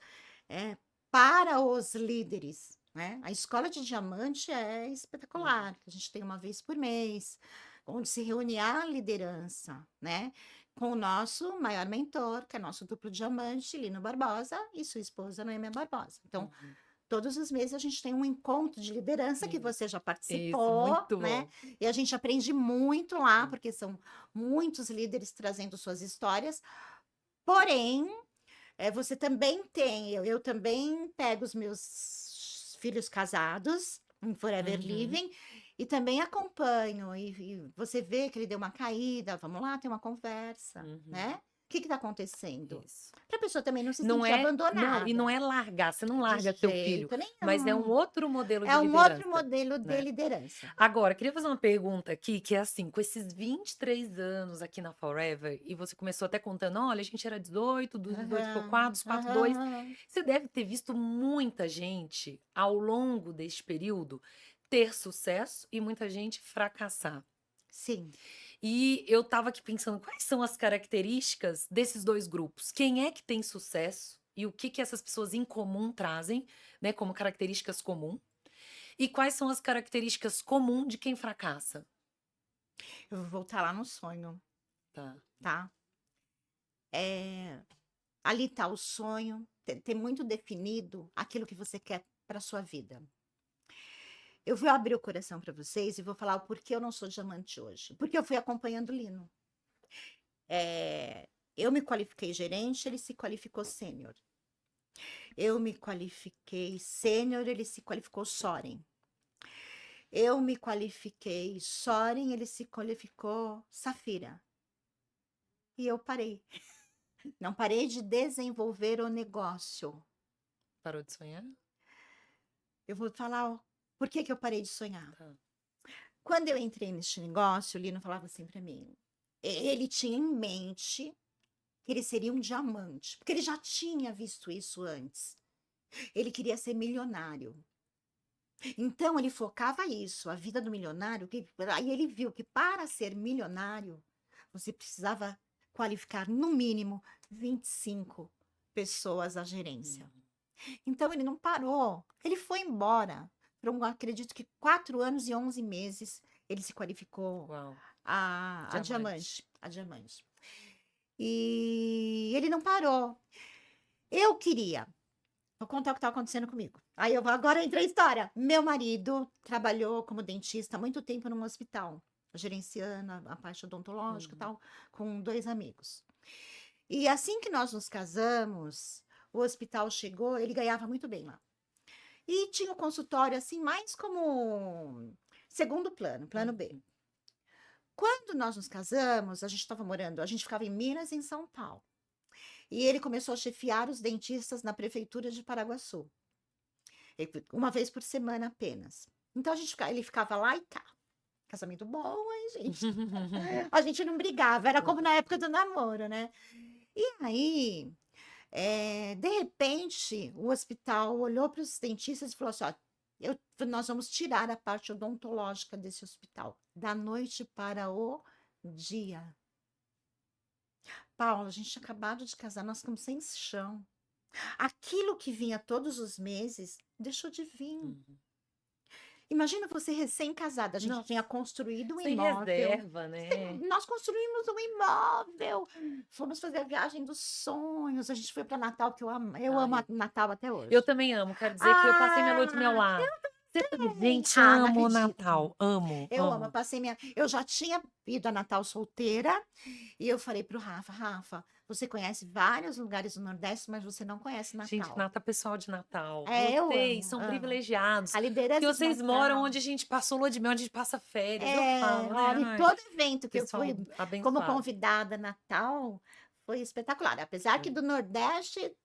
é, para os líderes, né? A escola de diamante é uhum, espetacular, a gente tem uma vez por mês. onde se reúne a liderança, né? Com o nosso maior mentor, que é nosso duplo diamante, Lino Barbosa, e sua esposa, Noêmia Barbosa. Então, Uhum. todos os meses a gente tem um encontro de liderança que Isso, você já isso, participou, muito né? bom. E a gente aprende muito lá, Hum. porque são muitos líderes trazendo suas histórias. Porém, você também tem, eu também pego os meus filhos casados em Forever Uhum. Living e também acompanho. E você vê que ele deu uma caída, vamos lá, ter uma conversa, Uhum. né? O que está acontecendo? Isso. Para a pessoa também não se Não sentir é não, e não abandonada, é largar, você não de larga teu filho, jeito mas é um nenhum. outro modelo de É um outro liderança, modelo de né. liderança. Agora, queria fazer uma pergunta aqui, que é assim, com esses 23 anos aqui na Forever, e você começou até contando: "Olha, a gente era 18, dos 18 ficou 4, Aham, dos 4, 2". aham. Você deve ter visto muita gente, ao longo deste período, ter sucesso e muita gente fracassar. Sim. E eu estava aqui pensando, quais são as características desses 2 grupos? Quem é que tem sucesso e o que que essas pessoas em comum trazem, né, como características comum, e quais são as características comum de quem fracassa? Eu vou voltar lá no sonho, Tá. tá? Eh, Ali tá o sonho, ter muito definido aquilo que você quer para sua vida. Eu vou abrir o coração para vocês e vou falar o porquê eu não sou diamante hoje. Porque eu fui acompanhando o Lino. Eu me qualifiquei gerente, ele se qualificou sênior. Eu me qualifiquei sênior, ele se qualificou Soren. Eu me qualifiquei Soren, ele se qualificou Safira. E eu parei. Não parei de desenvolver o negócio. Parou de sonhar? Eu vou falar por que que eu parei de sonhar. Tá. Quando eu entrei neste negócio, o Lino falava assim para mim, ele tinha em mente que ele seria um diamante, porque ele já tinha visto isso antes. Ele queria ser milionário. Então ele focava isso, a vida do milionário, aí ele viu que para ser milionário, você precisava qualificar no mínimo 25 pessoas à gerência. Hum. Então ele não parou, ele foi embora. Acredito que 4 anos e 11 meses ele se qualificou Uau, a diamante. diamante, a diamante. E ele não parou. Eu queria, vou contar o que estava acontecendo comigo. Aí agora entra a história. Meu marido trabalhou como dentista há muito tempo num hospital, gerenciando a parte odontológica e Uhum. tal, com 2 amigos. E assim que nós nos casamos, o hospital chegou, ele ganhava muito bem lá. E tinha o consultório, assim, mais como segundo plano, plano B. Uhum. Quando nós nos casamos, a gente ficava em Minas e em São Paulo. E ele começou a chefiar os dentistas na prefeitura de Paraguaçu, uma vez por semana apenas. Então ele ficava lá e cá. Casamento bom, hein, gente? A gente não brigava, era como na época do namoro, né? E aí, de repente, o hospital olhou para os dentistas e falou assim: ó, nós vamos tirar a parte odontológica desse hospital, da noite para o dia. Paula, a gente tinha acabado de casar, nós ficamos sem chão. Aquilo que vinha todos os meses deixou de vir. Uhum. Imagina você recém-casada, a gente tinha Nossa, construído um sem imóvel. reserva, né. Nós construímos um imóvel, fomos fazer a viagem dos sonhos, a gente foi para Natal, que eu amo Ai, Natal até eu hoje. também amo, quero dizer que eu passei minha lua de mel Ah, lá. Você gente, não amo o acredito. Natal, amo, Eu amo, amo. eu já tinha ido a Natal solteira e eu falei pro Rafa, você conhece vários lugares do Nordeste, mas você não conhece Gente, Natal. Nata pessoal de Natal, Eu vocês amo, são amo. privilegiados, A porque liderança de vocês moram Natal. onde a gente passou lua de mel, onde a gente passa férias, eu falo, né, Olha, e ai, todo evento que eu pessoal fui como abençoado. convidada Natal foi espetacular. Apesar que É, do Nordeste,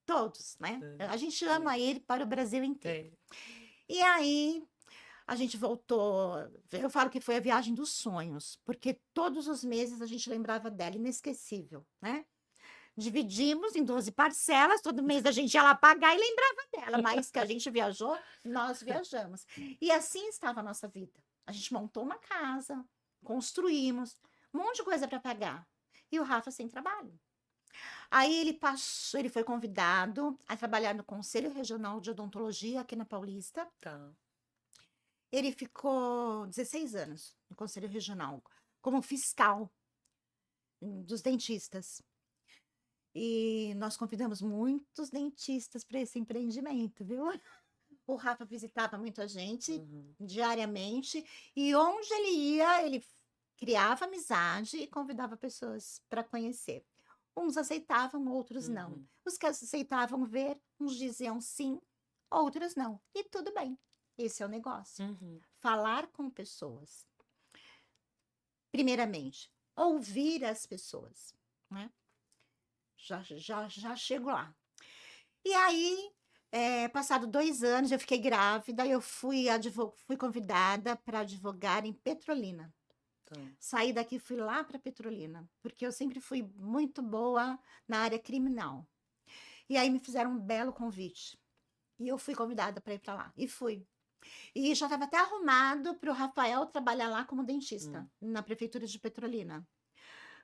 todos, né? A gente é, ama ir para o Brasil inteiro. é. E aí a gente voltou. Eu falo que foi a viagem dos sonhos, porque todos os meses a gente lembrava dela, inesquecível, né? Dividimos em 12 parcelas, todo mês a gente ia lá pagar e lembrava dela, mas que a gente viajou, nós viajamos. E assim estava a nossa vida. A gente montou uma casa, construímos, um monte de coisa para pagar. E o Rafa sem trabalho. Aí ele foi convidado a trabalhar no Conselho Regional de Odontologia aqui na Paulista. Tá. Ele ficou 16 anos no no Conselho Regional, como fiscal dos dentistas. E nós convidamos muitos dentistas para esse empreendimento, viu? O Rafa visitava muita gente Uhum. diariamente, e onde ele ia, ele criava amizade e convidava pessoas para conhecer. Uns aceitavam, outros não. Uhum. Os que aceitavam ver, uns diziam sim, outros não. E tudo bem. Esse é o negócio. Uhum. Falar com pessoas. Primeiramente, ouvir as pessoas, né? Já chego lá. E aí, passado 2 anos, eu fiquei grávida, eu fui convidada para advogar em Petrolina. Tá. Saí daqui, fui lá para Petrolina, porque eu sempre fui muito boa na área criminal. E aí me fizeram um belo convite. E eu fui convidada para ir para lá. E fui. E já estava até arrumado para o Rafael trabalhar lá como dentista, na prefeitura de Petrolina.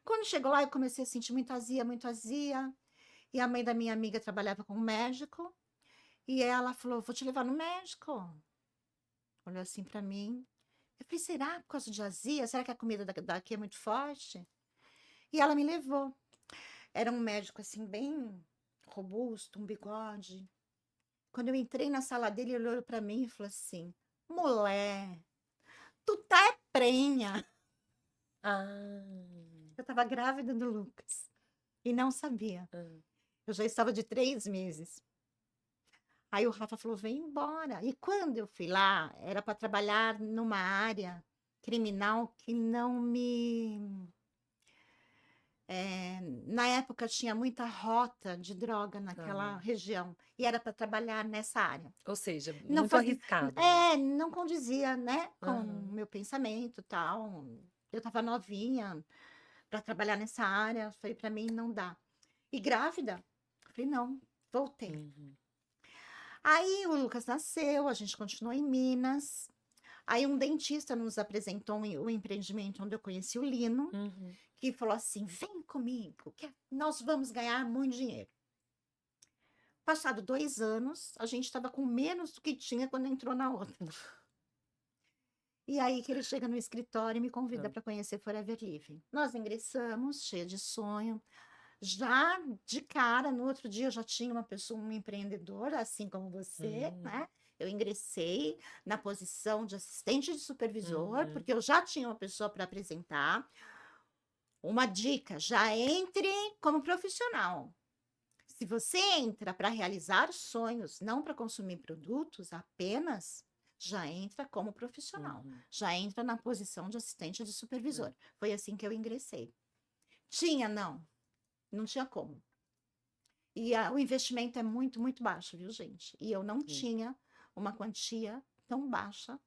Quando chegou lá, eu comecei a sentir muita azia, muito azia. E a mãe da minha amiga trabalhava com um médico. E ela falou: vou te levar no médico. Olhou assim para mim. Eu falei: será por causa de azia? Será que a comida daqui é muito forte? E ela me levou. Era um médico assim, bem robusto, um bigode. Quando eu entrei na sala dele, ele olhou para mim e falou assim: mulher, tu tá é prenha. Ah. Eu estava grávida do Lucas e não sabia. Ah. Eu já estava de 3 meses. Aí o Rafa falou: vem embora. E quando eu fui lá, era para trabalhar numa área criminal que não me. Na época tinha muita rota de droga naquela Ah. região e era para trabalhar nessa área. Ou seja, Não muito fazia, arriscado, né? não condizia, né, com o Aham. meu pensamento, tal. Eu estava novinha para trabalhar nessa área, falei para mim não dá. E grávida, falei não, voltei. Uhum. Aí o Lucas nasceu, a gente continuou em Minas. Aí um dentista nos apresentou o empreendimento onde eu conheci o Lino, Uhum. que falou assim: vem comigo, que nós vamos ganhar muito dinheiro. Passado 2 anos, a gente estava com menos do que tinha quando entrou na outra. E aí que ele chega no escritório e me convida Ah. para conhecer Forever Living. Nós ingressamos, cheia de sonho. Já de cara, no outro dia eu já tinha uma pessoa, um empreendedor, assim como você, Hum. né? Eu ingressei na posição de assistente de supervisor, Uhum. porque eu já tinha uma pessoa para apresentar. Uma dica: já entre como profissional. Se você entra para realizar sonhos, não para consumir produtos apenas, já entra como profissional. Uhum. Já entra na posição de assistente de É. supervisor. Foi assim que eu ingressei. Tinha, não. Não tinha como. E o investimento é muito, muito baixo, viu, gente? E eu não Sim. tinha uma quantia tão baixa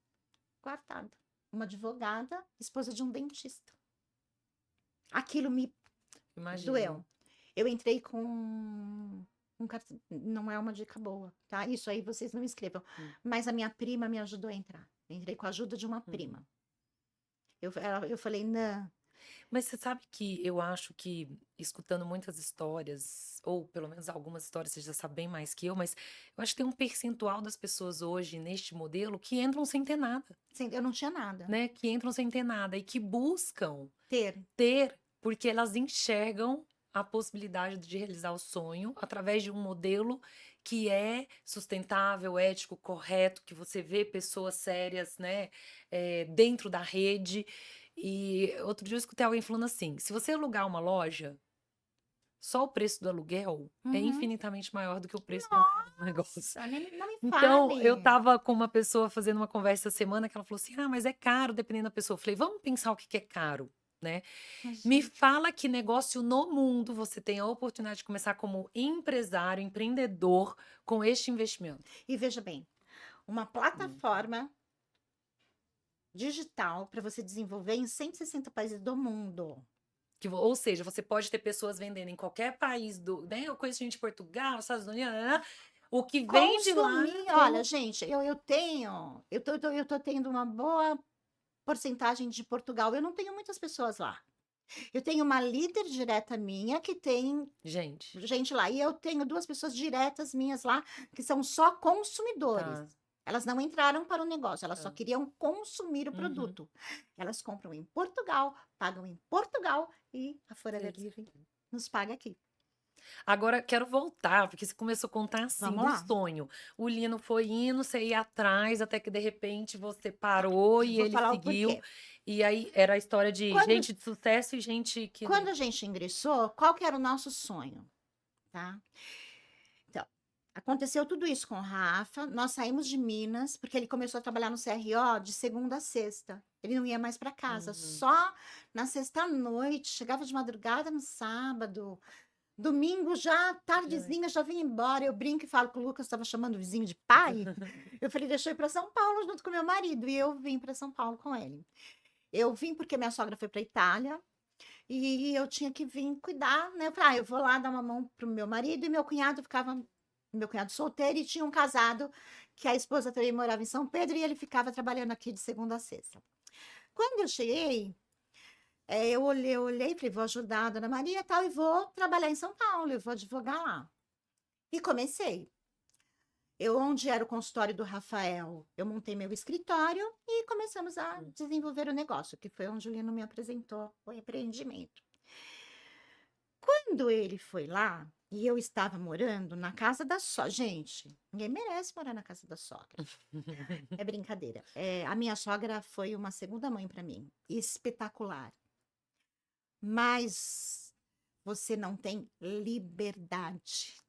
guardada. Uma advogada, esposa de um dentista. Aquilo me Imagino. doeu. Eu entrei com um cartão. Não é uma dica boa, tá? Isso aí vocês não escrevam. Hum. Mas a minha prima me ajudou a entrar. Eu entrei com a ajuda de uma Uhum. prima. Eu falei: não. Mas você sabe que eu acho que, escutando muitas histórias, ou pelo menos algumas histórias, você já sabe bem mais que eu, mas eu acho que tem um percentual das pessoas hoje neste modelo que entram sem ter nada, Eu não tinha nada. né? Que entram sem ter nada e que buscam Ter. ter, porque elas enxergam a possibilidade de realizar o sonho através de um modelo que é sustentável, ético, correto, que você vê pessoas sérias, né, dentro da rede. E outro dia eu escutei alguém falando assim: se você alugar uma loja, só o preço do aluguel é Uhum. infinitamente maior do que o preço de entrar no negócio. Nossa, não me Então, eu fale. tava com uma pessoa fazendo uma conversa essa semana que ela falou assim: ah, mas é caro dependendo da pessoa. Eu falei: vamos pensar o que que é caro, né? Me Imagina. fala que negócio no mundo você tem a oportunidade de começar como empresário, empreendedor com este investimento. E veja bem, uma Uhum. plataforma digital para você desenvolver em 160 países do mundo. Ou seja, você pode ter pessoas vendendo em qualquer país do, né? Eu conheço gente de Portugal, Estados Unidos, né, o que vem de lá Consumir, olha, como. gente, eu tô tendo uma boa porcentagem de Portugal. Eu não tenho muitas pessoas lá. Eu tenho uma líder direta minha que tem Gente, gente lá. E eu tenho 2 pessoas diretas minhas lá, que são só consumidores. tá. Elas não entraram para o negócio, elas só Hã. queriam consumir o Uhum. produto. Elas compram em Portugal, pagam em Portugal e a Forever Eles Living nos paga aqui. Agora quero voltar, porque você começou a contar assim Vamos do lá. sonho. O Lino foi indo, você ia atrás, até que de repente você Tá, parou eu e vou ele falar o seguiu. porquê. E aí era a história de Quando, gente de sucesso e gente que quando não. a gente ingressou, qual que era o nosso sonho, tá? Então, aconteceu tudo isso com o Rafa. Nós saímos de Minas, porque ele começou a trabalhar no CRO de segunda a sexta. Ele não ia mais para casa, Uhum. só na sexta-noite. Chegava de madrugada no sábado. Domingo já, Já. tardezinha, já vinha embora. Eu brinco e falo que o Lucas estava chamando o vizinho de pai. Eu falei, deixa eu ir para São Paulo junto com meu marido. E eu vim para São Paulo com ele. Eu vim porque minha sogra foi para Itália. E eu tinha que vir cuidar, né? Eu falei, eu vou lá dar uma mão pro meu marido, e meu cunhado solteiro, e tinha um casado que a esposa também morava em São Pedro, e ele ficava trabalhando aqui de segunda a sexta. Quando eu cheguei, eu olhei, falei, vou ajudar a Dona Maria e tal, e vou trabalhar em São Paulo, eu vou advogar lá. E comecei. Onde era o consultório do Rafael, eu montei meu escritório e começamos a Hum. desenvolver o negócio, que foi onde o Lino me apresentou o empreendimento. Quando ele foi lá, e eu estava morando na casa da sogra. Gente, ninguém merece morar na casa da sogra. É brincadeira. A minha sogra foi uma segunda mãe para mim. Espetacular. Mas você não tem liberdade.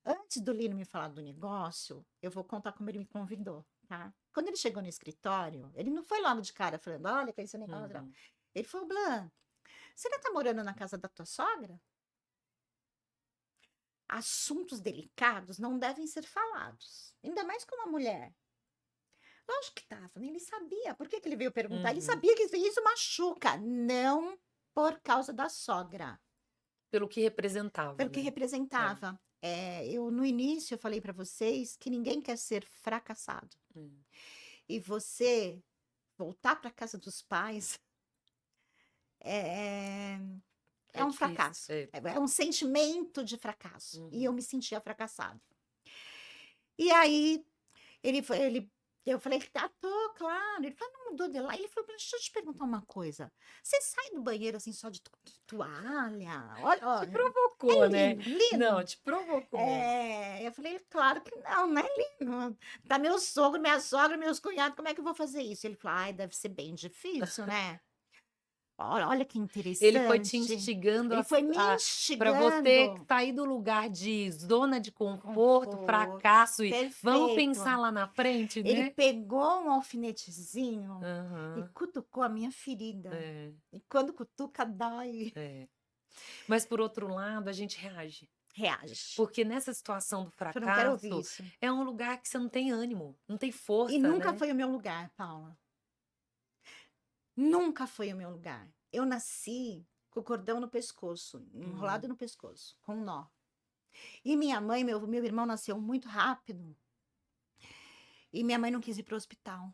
Antes do Lino me falar do negócio, eu vou contar como ele me convidou, tá? Quando ele chegou no escritório, ele não foi logo de cara falando, olha, que esse negócio, não. Uhum. Ele falou, Blan, você não tá morando na casa da tua sogra? Assuntos delicados não devem ser falados, ainda mais com uma mulher. Lógico que estava, né? Ele sabia. Por que que ele veio perguntar? Ele Uhum. sabia que isso machuca, não por causa da sogra, Pelo que representava, pelo que né? É. representava. Eu no início eu falei para vocês que ninguém quer ser fracassado. Hum. E você voltar para casa dos pais é, É é um difícil. fracasso. É. É um sentimento de fracasso. E eu Uhum. me sentia fracassada. E aí eu falei, tá, tô, claro. Ele falou, não mudou de lá. Ele falou, deixa eu te perguntar uma coisa. Você sai do banheiro assim só de toalha? Olha, Te olha, provocou, é né? lindo, Não, lindo. te provocou. Eu falei, claro que não, não é lindo. Tá meu sogro, minha sogra, meus cunhados, como é que eu vou fazer isso? Ele falou, ai, deve ser bem difícil, né? Olha que Ele foi te interessante. instigando Ele foi me para você instigando. sair do lugar de zona de conforto, Conforto. fracasso e vamos pensar Perfeito. lá na frente, Ele né? pegou um alfinetezinho e Aham. cutucou a minha ferida. É, E quando cutuca, dói. é. Mas por outro lado, a gente reage. Reage. Porque nessa situação do Eu não quero ouvir fracasso, isso. é um lugar que você não tem ânimo, não tem E força, nunca né? foi o meu lugar, Paula. Nunca foi o meu lugar. Eu nasci com o cordão no pescoço, enrolado Uhum. no pescoço, com um nó. E minha mãe, meu irmão nasceu muito rápido. E minha mãe não quis ir para o hospital.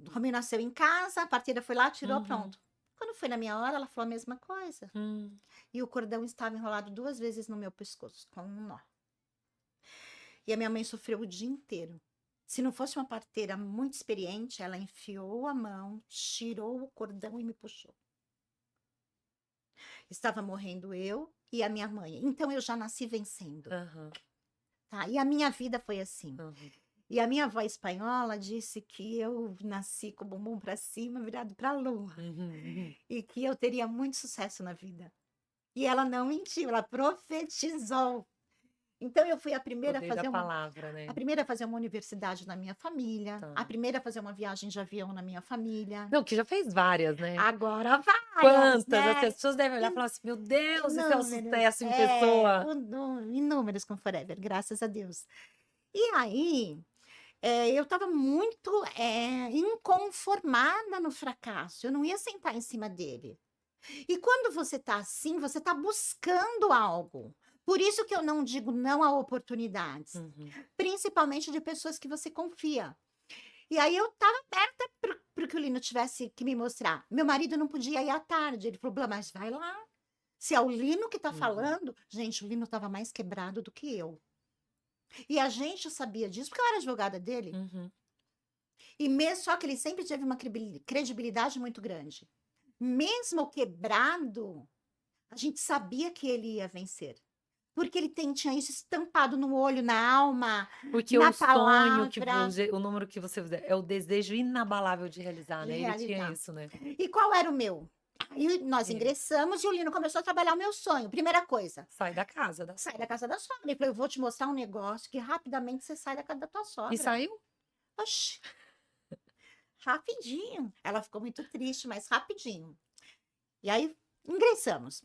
O Romeu nasceu em casa, a parteira foi lá, tirou, Uhum. pronto. Quando foi na minha hora, ela falou a mesma coisa. Hum. E o cordão estava enrolado 2 vezes no meu pescoço, com um nó. E a minha mãe sofreu o dia inteiro. Se não fosse uma parteira muito experiente, ela enfiou a mão, tirou o cordão e me puxou. Estava morrendo eu e a minha mãe. Então eu já nasci vencendo, Aham. tá? E a minha vida foi assim. Aham. E a minha avó espanhola disse que eu nasci com o bumbum para cima, virado para a lua, Uhum. Uhum. e que eu teria muito sucesso na vida. E ela não mentiu, ela profetizou. Então eu fui a primeira a Poder da fazer uma palavra, A né? primeira a fazer uma universidade na minha família, Tá. a primeira a fazer uma viagem de avião na minha família. Não, que já fez várias, né? Agora várias, Quantas? As né? pessoas devem olhar e In- falar assim: meu Deus, isso é o Inúmeros, sucesso em pessoa. inúmeros com Forever, graças a Deus. E aí, eu estava muito inconformada no fracasso, eu não ia sentar em cima dele. E quando você está assim, você está buscando algo. Por isso que eu não digo não a oportunidades, Uhum. principalmente de pessoas que você confia. E aí eu estava aberta para o que o Lino tivesse que me mostrar. Meu marido não podia ir à tarde. Ele falou, "Blá, mas vai lá. Se é o Lino que está Uhum. falando, gente, o Lino estava mais quebrado do que eu. E a gente sabia disso, porque eu era advogada dele. Uhum. E mesmo só que ele sempre teve uma credibilidade muito grande. Mesmo quebrado, a gente sabia que ele ia vencer. Porque ele tinha isso estampado no olho, na alma, Porque na o sonho que palavra você o número que você fizer é o desejo inabalável de realizar, de né, ele tinha realizar. isso, né. E qual era o meu? Aí nós É. ingressamos e o Lino começou a trabalhar o meu sonho. Primeira coisa, Sai da casa da sai da sogra. casa da sogra. Ele falou: eu vou te mostrar um negócio que rapidamente você sai da casa da tua E sogra. saiu? Oxi, rapidinho. Ela ficou muito triste, mas rapidinho. E aí ingressamos.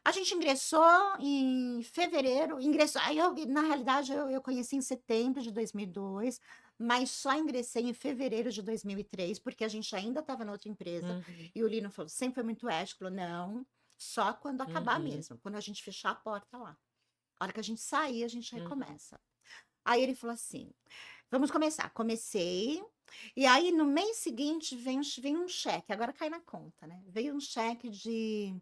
A gente ingressou em fevereiro, ingressou, aí eu, na realidade, eu conheci em setembro de 2002, mas só ingressei em fevereiro de 2003, porque a gente ainda estava na outra empresa, Uhum, e o Lino falou, sempre foi muito ético, falou, não, só quando acabar uhum, mesmo, quando a gente fechar a porta lá. A hora que a gente sair, a gente uhum. recomeça. Aí ele falou assim, vamos começar. Comecei, e aí no mês seguinte vem um cheque, agora cai na conta, né? Veio um cheque de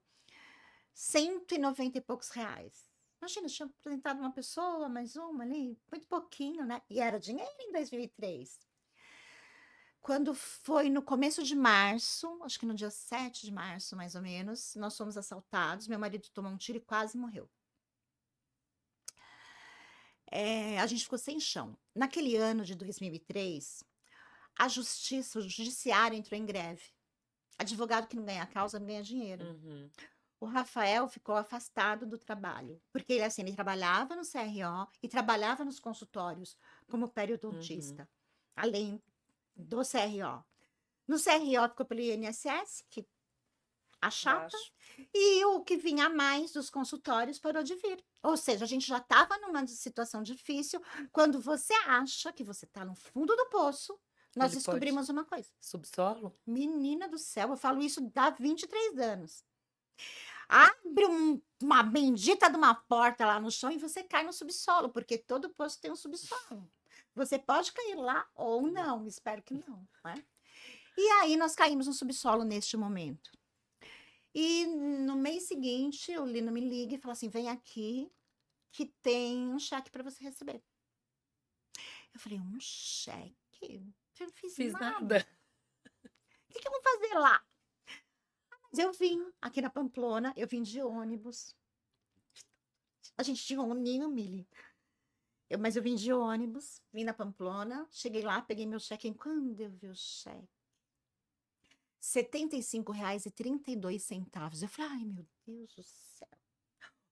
190 e poucos reais. Imagina, eu tinha apresentado uma pessoa, mais uma ali, muito pouquinho, né? E era dinheiro em 2003. Quando foi no começo de março, acho que no dia 7 de março, mais ou menos, nós fomos assaltados. Meu marido tomou um tiro e quase morreu. A gente ficou sem chão. Naquele ano de 2003, a justiça, o judiciário entrou em greve. Advogado que não ganha causa não ganha dinheiro. Uhum, O Rafael ficou afastado do trabalho, porque ele, assim, ele trabalhava no CRO e trabalhava nos consultórios como uhum. periodontista, além do CRO. No CRO ficou pelo INSS, que a chata, Baixo. e o que vinha a mais dos consultórios parou de vir. Ou seja, a gente já estava numa situação difícil. Quando você acha que você está no fundo do poço, nós Ele pode descobrimos uma coisa. subsolo? Menina do céu, eu falo isso há 23 anos. Abre uma bendita de uma porta lá no chão e você cai no subsolo, porque todo poço tem um subsolo. Você pode cair lá ou não, espero que não, né? E aí nós caímos no subsolo neste momento. E no mês seguinte, o Lino me liga e fala assim: vem aqui que tem um cheque para você receber. Eu falei: um cheque? Eu não fiz Fiz nada. nada. O que eu vou fazer lá? Mas eu vim aqui na Pamplona, eu vim de ônibus. A gente tinha um ninho Mili. Mas eu vim de ônibus, vim na Pamplona, cheguei lá, peguei meu cheque. Quando eu vi o cheque, R$ 75,32. Eu falei, ai meu Deus do céu.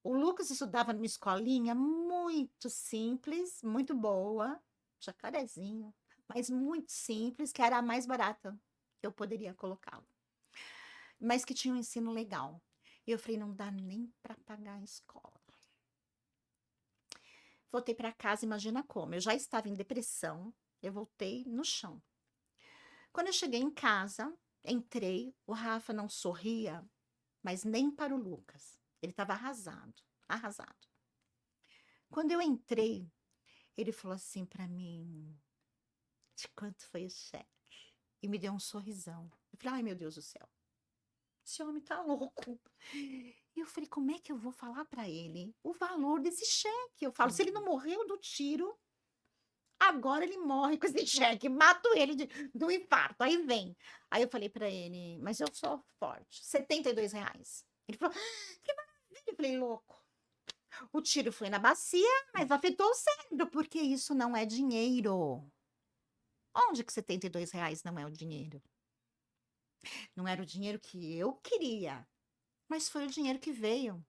O Lucas estudava numa escolinha muito simples, muito boa, Jacarezinho, mas muito simples, que era a mais barata que eu poderia colocá-lo, mas que tinha um ensino legal. E eu falei, não dá nem para pagar a escola. Voltei para casa, imagina como. Eu já estava em depressão, eu voltei no chão. Quando eu cheguei em casa, entrei, o Rafa não sorria, mas nem para o Lucas. Ele estava arrasado, arrasado. Quando eu entrei, ele falou assim para mim: de quanto foi o cheque? E me deu um sorrisão. Eu falei: ai meu Deus do céu, esse homem tá louco. E eu falei: como é que eu vou falar para ele o valor desse cheque? Eu falo: se ele não Uhum. morreu do tiro, agora ele morre com esse cheque, mato ele do infarto. Aí vem. Aí eu falei para ele, mas eu sou forte, R$ 72. Ele falou, que maravilha. Eu falei, louco. O tiro foi na bacia, mas afetou o cérebro, porque isso não é dinheiro. Onde que R$ 72 não é o dinheiro? Não era o dinheiro que eu queria, mas foi o dinheiro que veio.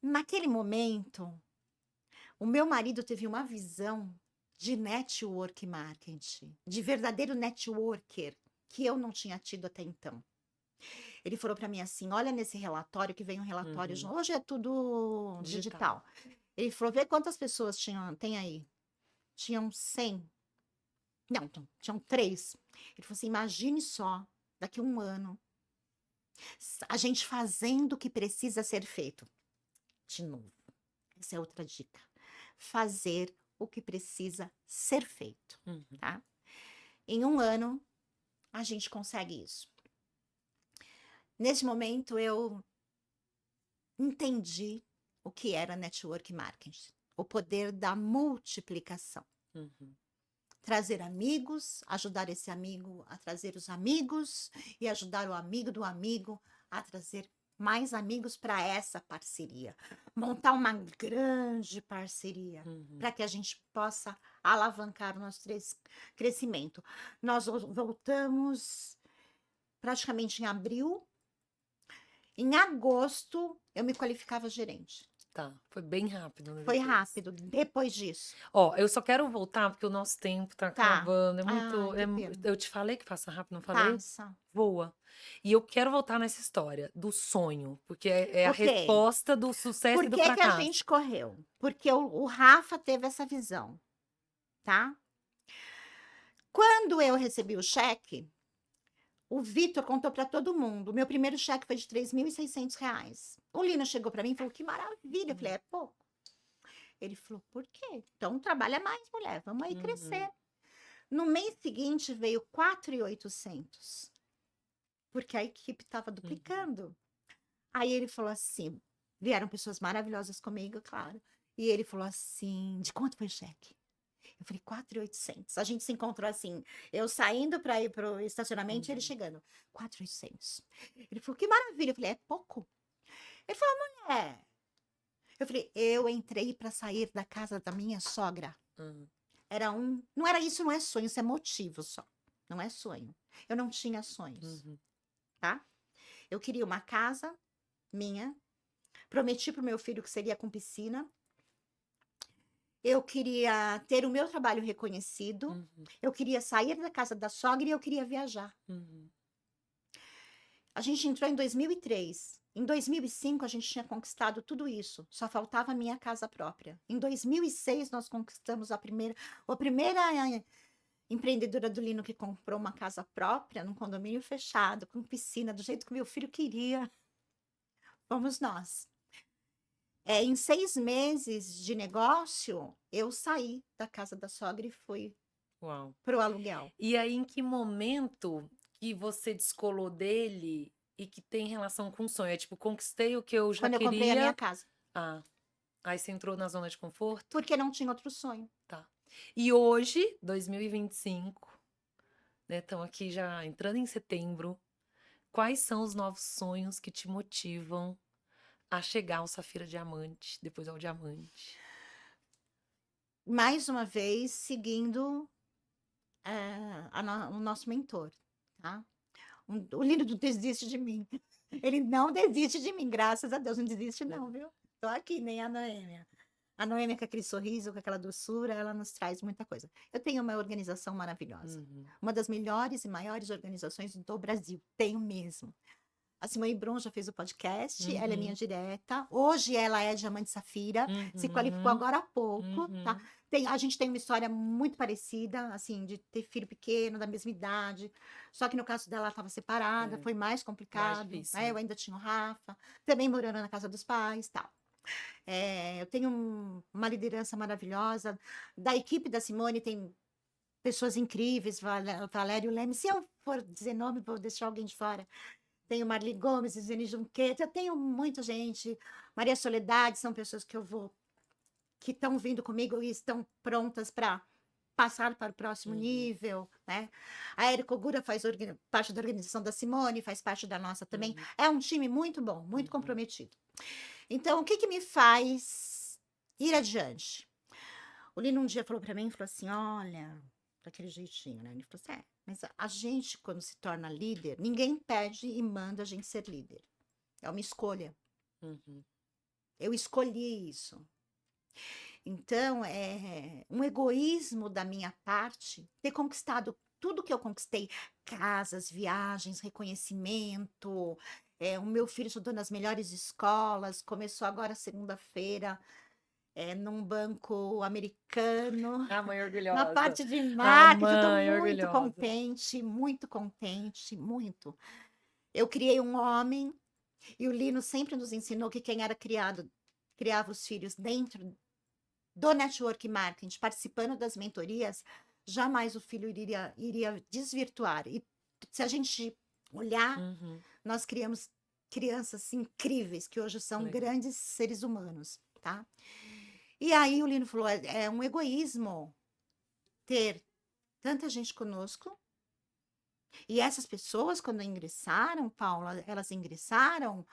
Naquele momento, o meu marido teve uma visão de network marketing, de verdadeiro networker, que eu não tinha tido até então. Ele falou para mim assim: olha nesse relatório, que vem um relatório, Uhum. hoje é tudo Digital. digital. Ele falou: vê quantas pessoas tem aí. Tinham 100. Não, tinham 3. Ele falou assim: imagine só, daqui a um ano, a gente fazendo o que precisa ser feito. De novo, essa é outra dica. Fazer o que precisa ser feito, Uhum. tá? Em um ano, a gente consegue isso. Nesse momento, eu entendi o que era network marketing. o poder da multiplicação. Uhum. Trazer amigos, ajudar esse amigo a trazer os amigos e ajudar o amigo do amigo a trazer mais amigos para essa parceria. Montar uma grande parceria Uhum. para que a gente possa alavancar o nosso crescimento. Nós voltamos praticamente em abril. Em agosto, eu me qualificava gerente. Tá, foi bem rápido, né, Foi depois. rápido, depois disso. Ó, eu só quero voltar, porque o nosso tempo tá Tá. acabando, é Ai, muito que pena. eu te falei que passa rápido, não falei? Passa. Voa. E eu quero voltar nessa história do sonho, porque é a Ok. resposta do sucesso Por e do que que a fracasso. gente correu? Porque o Rafa teve essa visão, tá? Quando eu recebi o cheque, o Vitor contou para todo mundo. O meu primeiro cheque foi de R$ 3.600. O Lino chegou para mim e falou: que maravilha. Eu falei: é pouco. Ele falou: por quê? Então trabalha mais, mulher. Vamos aí Uhum, crescer. No mês seguinte veio 4.800, porque a equipe estava uhum, duplicando. Aí ele falou assim: vieram pessoas maravilhosas comigo, claro. E ele falou assim: de quanto foi o cheque? Eu falei: 4.800. A gente se encontrou assim, eu saindo para ir pro estacionamento e ele uhum. chegando: 4.800. Ele falou: que maravilha. Eu falei: é pouco? Ele falou: mulher. Eu falei: eu entrei para sair da casa da minha sogra. Hum, Não era isso, não é sonho, isso é motivo só. Não é sonho. Eu não tinha sonhos, uhum, tá? Eu queria uma casa minha. Prometi pro meu filho que seria com piscina. Eu queria ter o meu trabalho reconhecido. uhum, Eu queria sair da casa da sogra e eu queria viajar. uhum. A gente entrou em 2003. Em 2005, a gente tinha conquistado tudo isso. Só faltava a minha casa própria. Em 2006, nós conquistamos a primeira empreendedora do Lino que comprou uma casa própria, num condomínio fechado, com piscina, do jeito que meu filho queria. Fomos nós. Em 6 meses de negócio, eu saí da casa da sogra e fui Uau. pro aluguel. E aí, em que momento que você descolou dele e que tem relação com o sonho? É tipo, conquistei o que eu já Quando eu comprei a minha queria. casa. Ah, aí você entrou na zona de conforto? Porque não tinha outro sonho. Tá. E hoje, 2025, né? Estamos aqui já entrando em setembro. Quais são os novos sonhos que te motivam a chegar ao Safira Diamante, depois ao Diamante? Mais uma vez, seguindo o nosso mentor, tá? O Lino não desiste de mim. Ele não desiste de mim, graças a Deus. Não desiste, não, viu? Tô aqui, nem a Noêmia. A Noêmia, com aquele sorriso, com aquela doçura, ela nos traz muita coisa. Eu tenho uma organização maravilhosa. Uhum, Uma das melhores e maiores organizações do Brasil. Tenho mesmo. A Simone Brum já fez o podcast, ela é minha uhum, direta. Hoje ela é Diamante Safira, se qualificou uhum, agora há pouco, tá? uhum. A gente tem uma história muito parecida, assim, de ter filho pequeno, da mesma idade. Só que no caso dela, ela estava separada, É, foi mais mais complicado, difícil, né? né? Eu ainda tinha o Rafa, também morando na casa dos pais, tal. Eu tenho uma liderança maravilhosa. Da equipe da Simone tem pessoas incríveis, Valério Leme. Se eu for dizer nome, vou deixar alguém de fora. Tenho Marli Gomes, Zeni Junqueta, eu tenho muita gente. Maria Soledade, são pessoas que estão vindo comigo e estão prontas para passar para o próximo Uhum, nível, né? A Érica Ogura faz parte da organização da Simone, faz parte da nossa também. uhum, É um time muito bom, muito uhum, comprometido. Então, o que que me faz ir adiante? O Lino um dia falou para mim, falou assim, olha, daquele jeitinho, né? Ele falou assim, mas a gente, quando se torna líder, ninguém pede e manda a gente ser líder. É uma escolha. uhum, Eu escolhi isso. Então, é um egoísmo da minha parte ter conquistado tudo que eu conquistei, casas, viagens, reconhecimento. O meu filho estudou nas melhores escolas, começou agora segunda-feira, num banco americano. A mãe Na orgulhosa. parte de A marketing, eu estou mãe orgulhosa. muito contente, muito. Eu criei um homem e o Lino sempre nos ensinou que quem era criado, criava os filhos dentro do network marketing, participando das mentorias, jamais o filho iria desvirtuar. E se a gente olhar, Uhum, nós criamos crianças incríveis que hoje são legal. grandes seres humanos, tá? E aí o Lino falou: é um egoísmo ter tanta gente conosco. E essas pessoas, quando ingressaram, Paula, elas ingressaram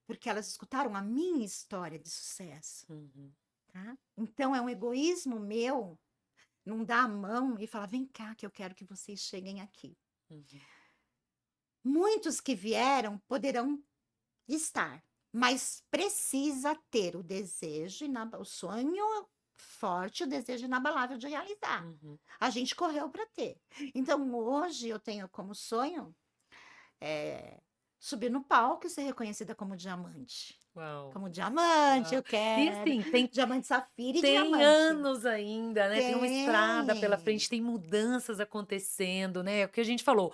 porque elas escutaram a minha história de sucesso, Uhum, tá? Então é um egoísmo meu não dar a mão e falar: vem cá, que eu quero que vocês cheguem aqui. uhum. Muitos que vieram poderão estar, mas precisa ter o desejo, o sonho forte, o desejo inabalável de realizar. Uhum. A gente correu para ter. Então, hoje eu tenho como sonho subir no palco e ser reconhecida como diamante. Uau, Como diamante, uau. eu E quero. assim, tem Diamante, safira e Tem diamante. anos ainda, né, tem uma estrada pela Tem. frente, tem mudanças acontecendo, né, é o que a gente falou,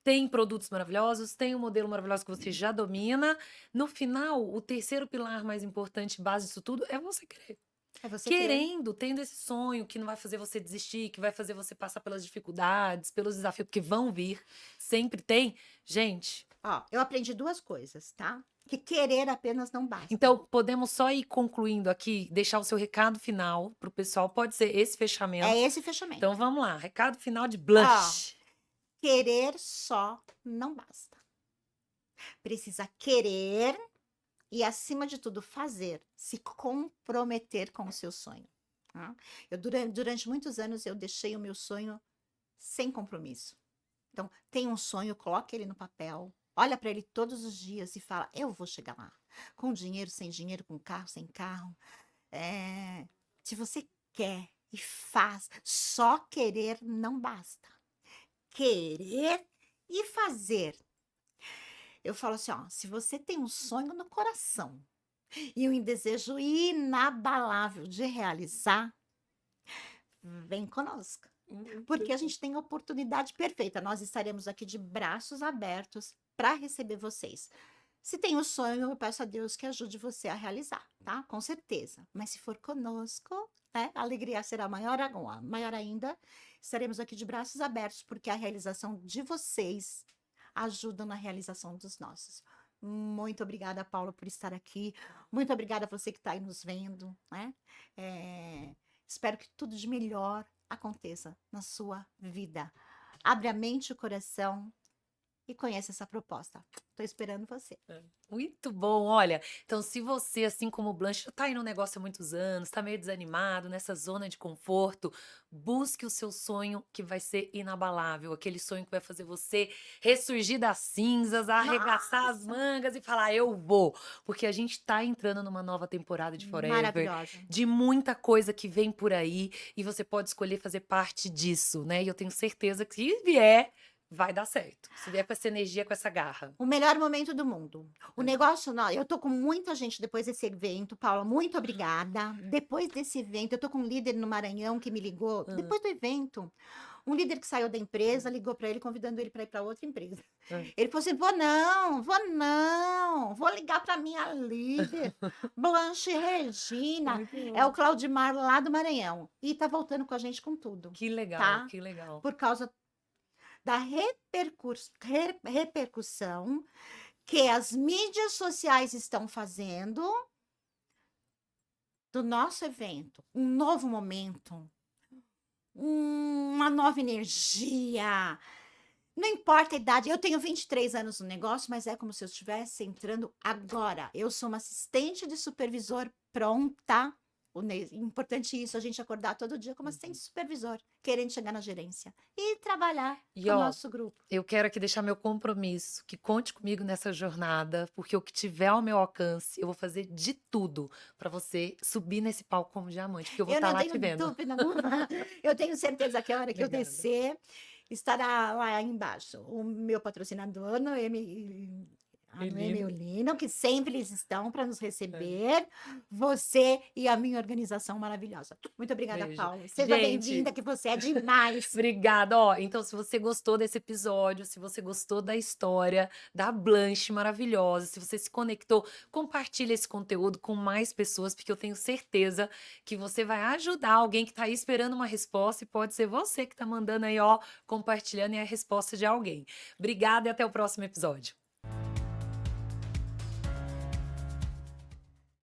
tem produtos maravilhosos, tem um modelo maravilhoso que você já domina, no final, o terceiro pilar mais importante, base disso tudo, é você querer. É você querer. Querendo, tendo esse sonho que não vai fazer você desistir, que vai fazer você passar pelas dificuldades, pelos desafios, porque vão vir, sempre tem. Gente, Ó, eu aprendi duas coisas, tá? Que querer apenas não basta. então podemos só ir concluindo aqui, deixar o seu recado final para o pessoal, pode ser esse É fechamento. esse Então fechamento. vamos lá, recado final de Ó, Blanche. querer só não basta. Precisa querer e, acima de tudo, fazer, se comprometer com o seu sonho. Tá? Durante muitos anos, eu deixei o meu sonho sem compromisso. Então, tem um sonho, coloque ele no papel, olha para ele todos os dias e fala: eu vou chegar lá. Com dinheiro, sem dinheiro, com carro, sem carro. Se você quer e faz, só querer não basta. Querer e fazer. Eu falo assim, ó, se você tem um sonho no coração e um desejo inabalável de realizar, vem conosco. Porque a gente tem a oportunidade perfeita. Nós estaremos aqui de braços abertos para receber vocês. Se tem o sonho, eu peço a Deus que ajude você a realizar, tá? Com certeza. Mas se for conosco, né, a alegria será maior, maior ainda. Estaremos aqui de braços abertos, porque a realização de vocês ajuda na realização dos nossos. Muito obrigada, Paula, por estar aqui. Muito obrigada a você que está aí nos vendo, né? Espero que tudo de melhor aconteça na sua vida. Abre a mente e o coração e conheça essa proposta. Estou esperando você. Muito bom, olha, então se você, assim como o Blanche, já tá aí no negócio há muitos anos, tá meio desanimado, nessa zona de conforto, busque o seu sonho que vai ser inabalável, aquele sonho que vai fazer você ressurgir das cinzas, arregaçar as Nossa, mangas e falar, eu vou, porque a gente tá entrando numa nova temporada de Forever, maravilhosa. de muita coisa que vem por aí, e você pode escolher fazer parte disso, né? E eu tenho certeza que se vier, vai dar certo. Se vier com essa energia, com essa garra. O melhor momento do mundo. O É. negócio, não, eu tô com muita gente depois desse evento, Paula, muito obrigada. Depois desse evento, eu tô com um líder no Maranhão que me ligou, Hã, depois do evento, um líder que saiu da empresa ligou para ele, convidando ele para ir para outra empresa. hã. Ele falou assim: vou não, vou ligar para minha líder, Blanche Regina, Muito é o bom. Claudimar lá do Maranhão, e tá voltando com a gente com tudo, Que legal, tá? que legal. Por causa da repercussão que as mídias sociais estão fazendo do nosso evento, um novo momento, uma nova energia. Não importa a idade, eu tenho 23 anos no negócio, mas é como se eu estivesse entrando agora. Eu sou uma assistente de supervisor pronta. Importante isso, a gente acordar todo dia como assistente de supervisor, querendo chegar na gerência e trabalhar E para o ó, nosso grupo. eu quero aqui deixar meu compromisso, que conte comigo nessa jornada, porque o que tiver ao meu alcance, eu vou fazer de tudo para você subir nesse palco como diamante, porque eu vou Eu estar não lá tenho te vendo. dúvida alguma. Eu tenho certeza que a hora que eu Obrigada. descer, estará lá embaixo o meu patrocinador, a Noemi e o Eline. Lino, que sempre eles estão para nos É, receber, você e a minha organização maravilhosa. Muito obrigada, beijo. Paula. Seja bem-vinda, Gente, que você é demais. obrigada. Ó, então, se você gostou desse episódio, se você gostou da história da Blanche maravilhosa, se você se conectou, compartilha esse conteúdo com mais pessoas, porque eu tenho certeza que você vai ajudar alguém que está aí esperando uma resposta e pode ser você que está mandando aí, ó, compartilhando e a resposta de alguém. Obrigada e até o próximo episódio.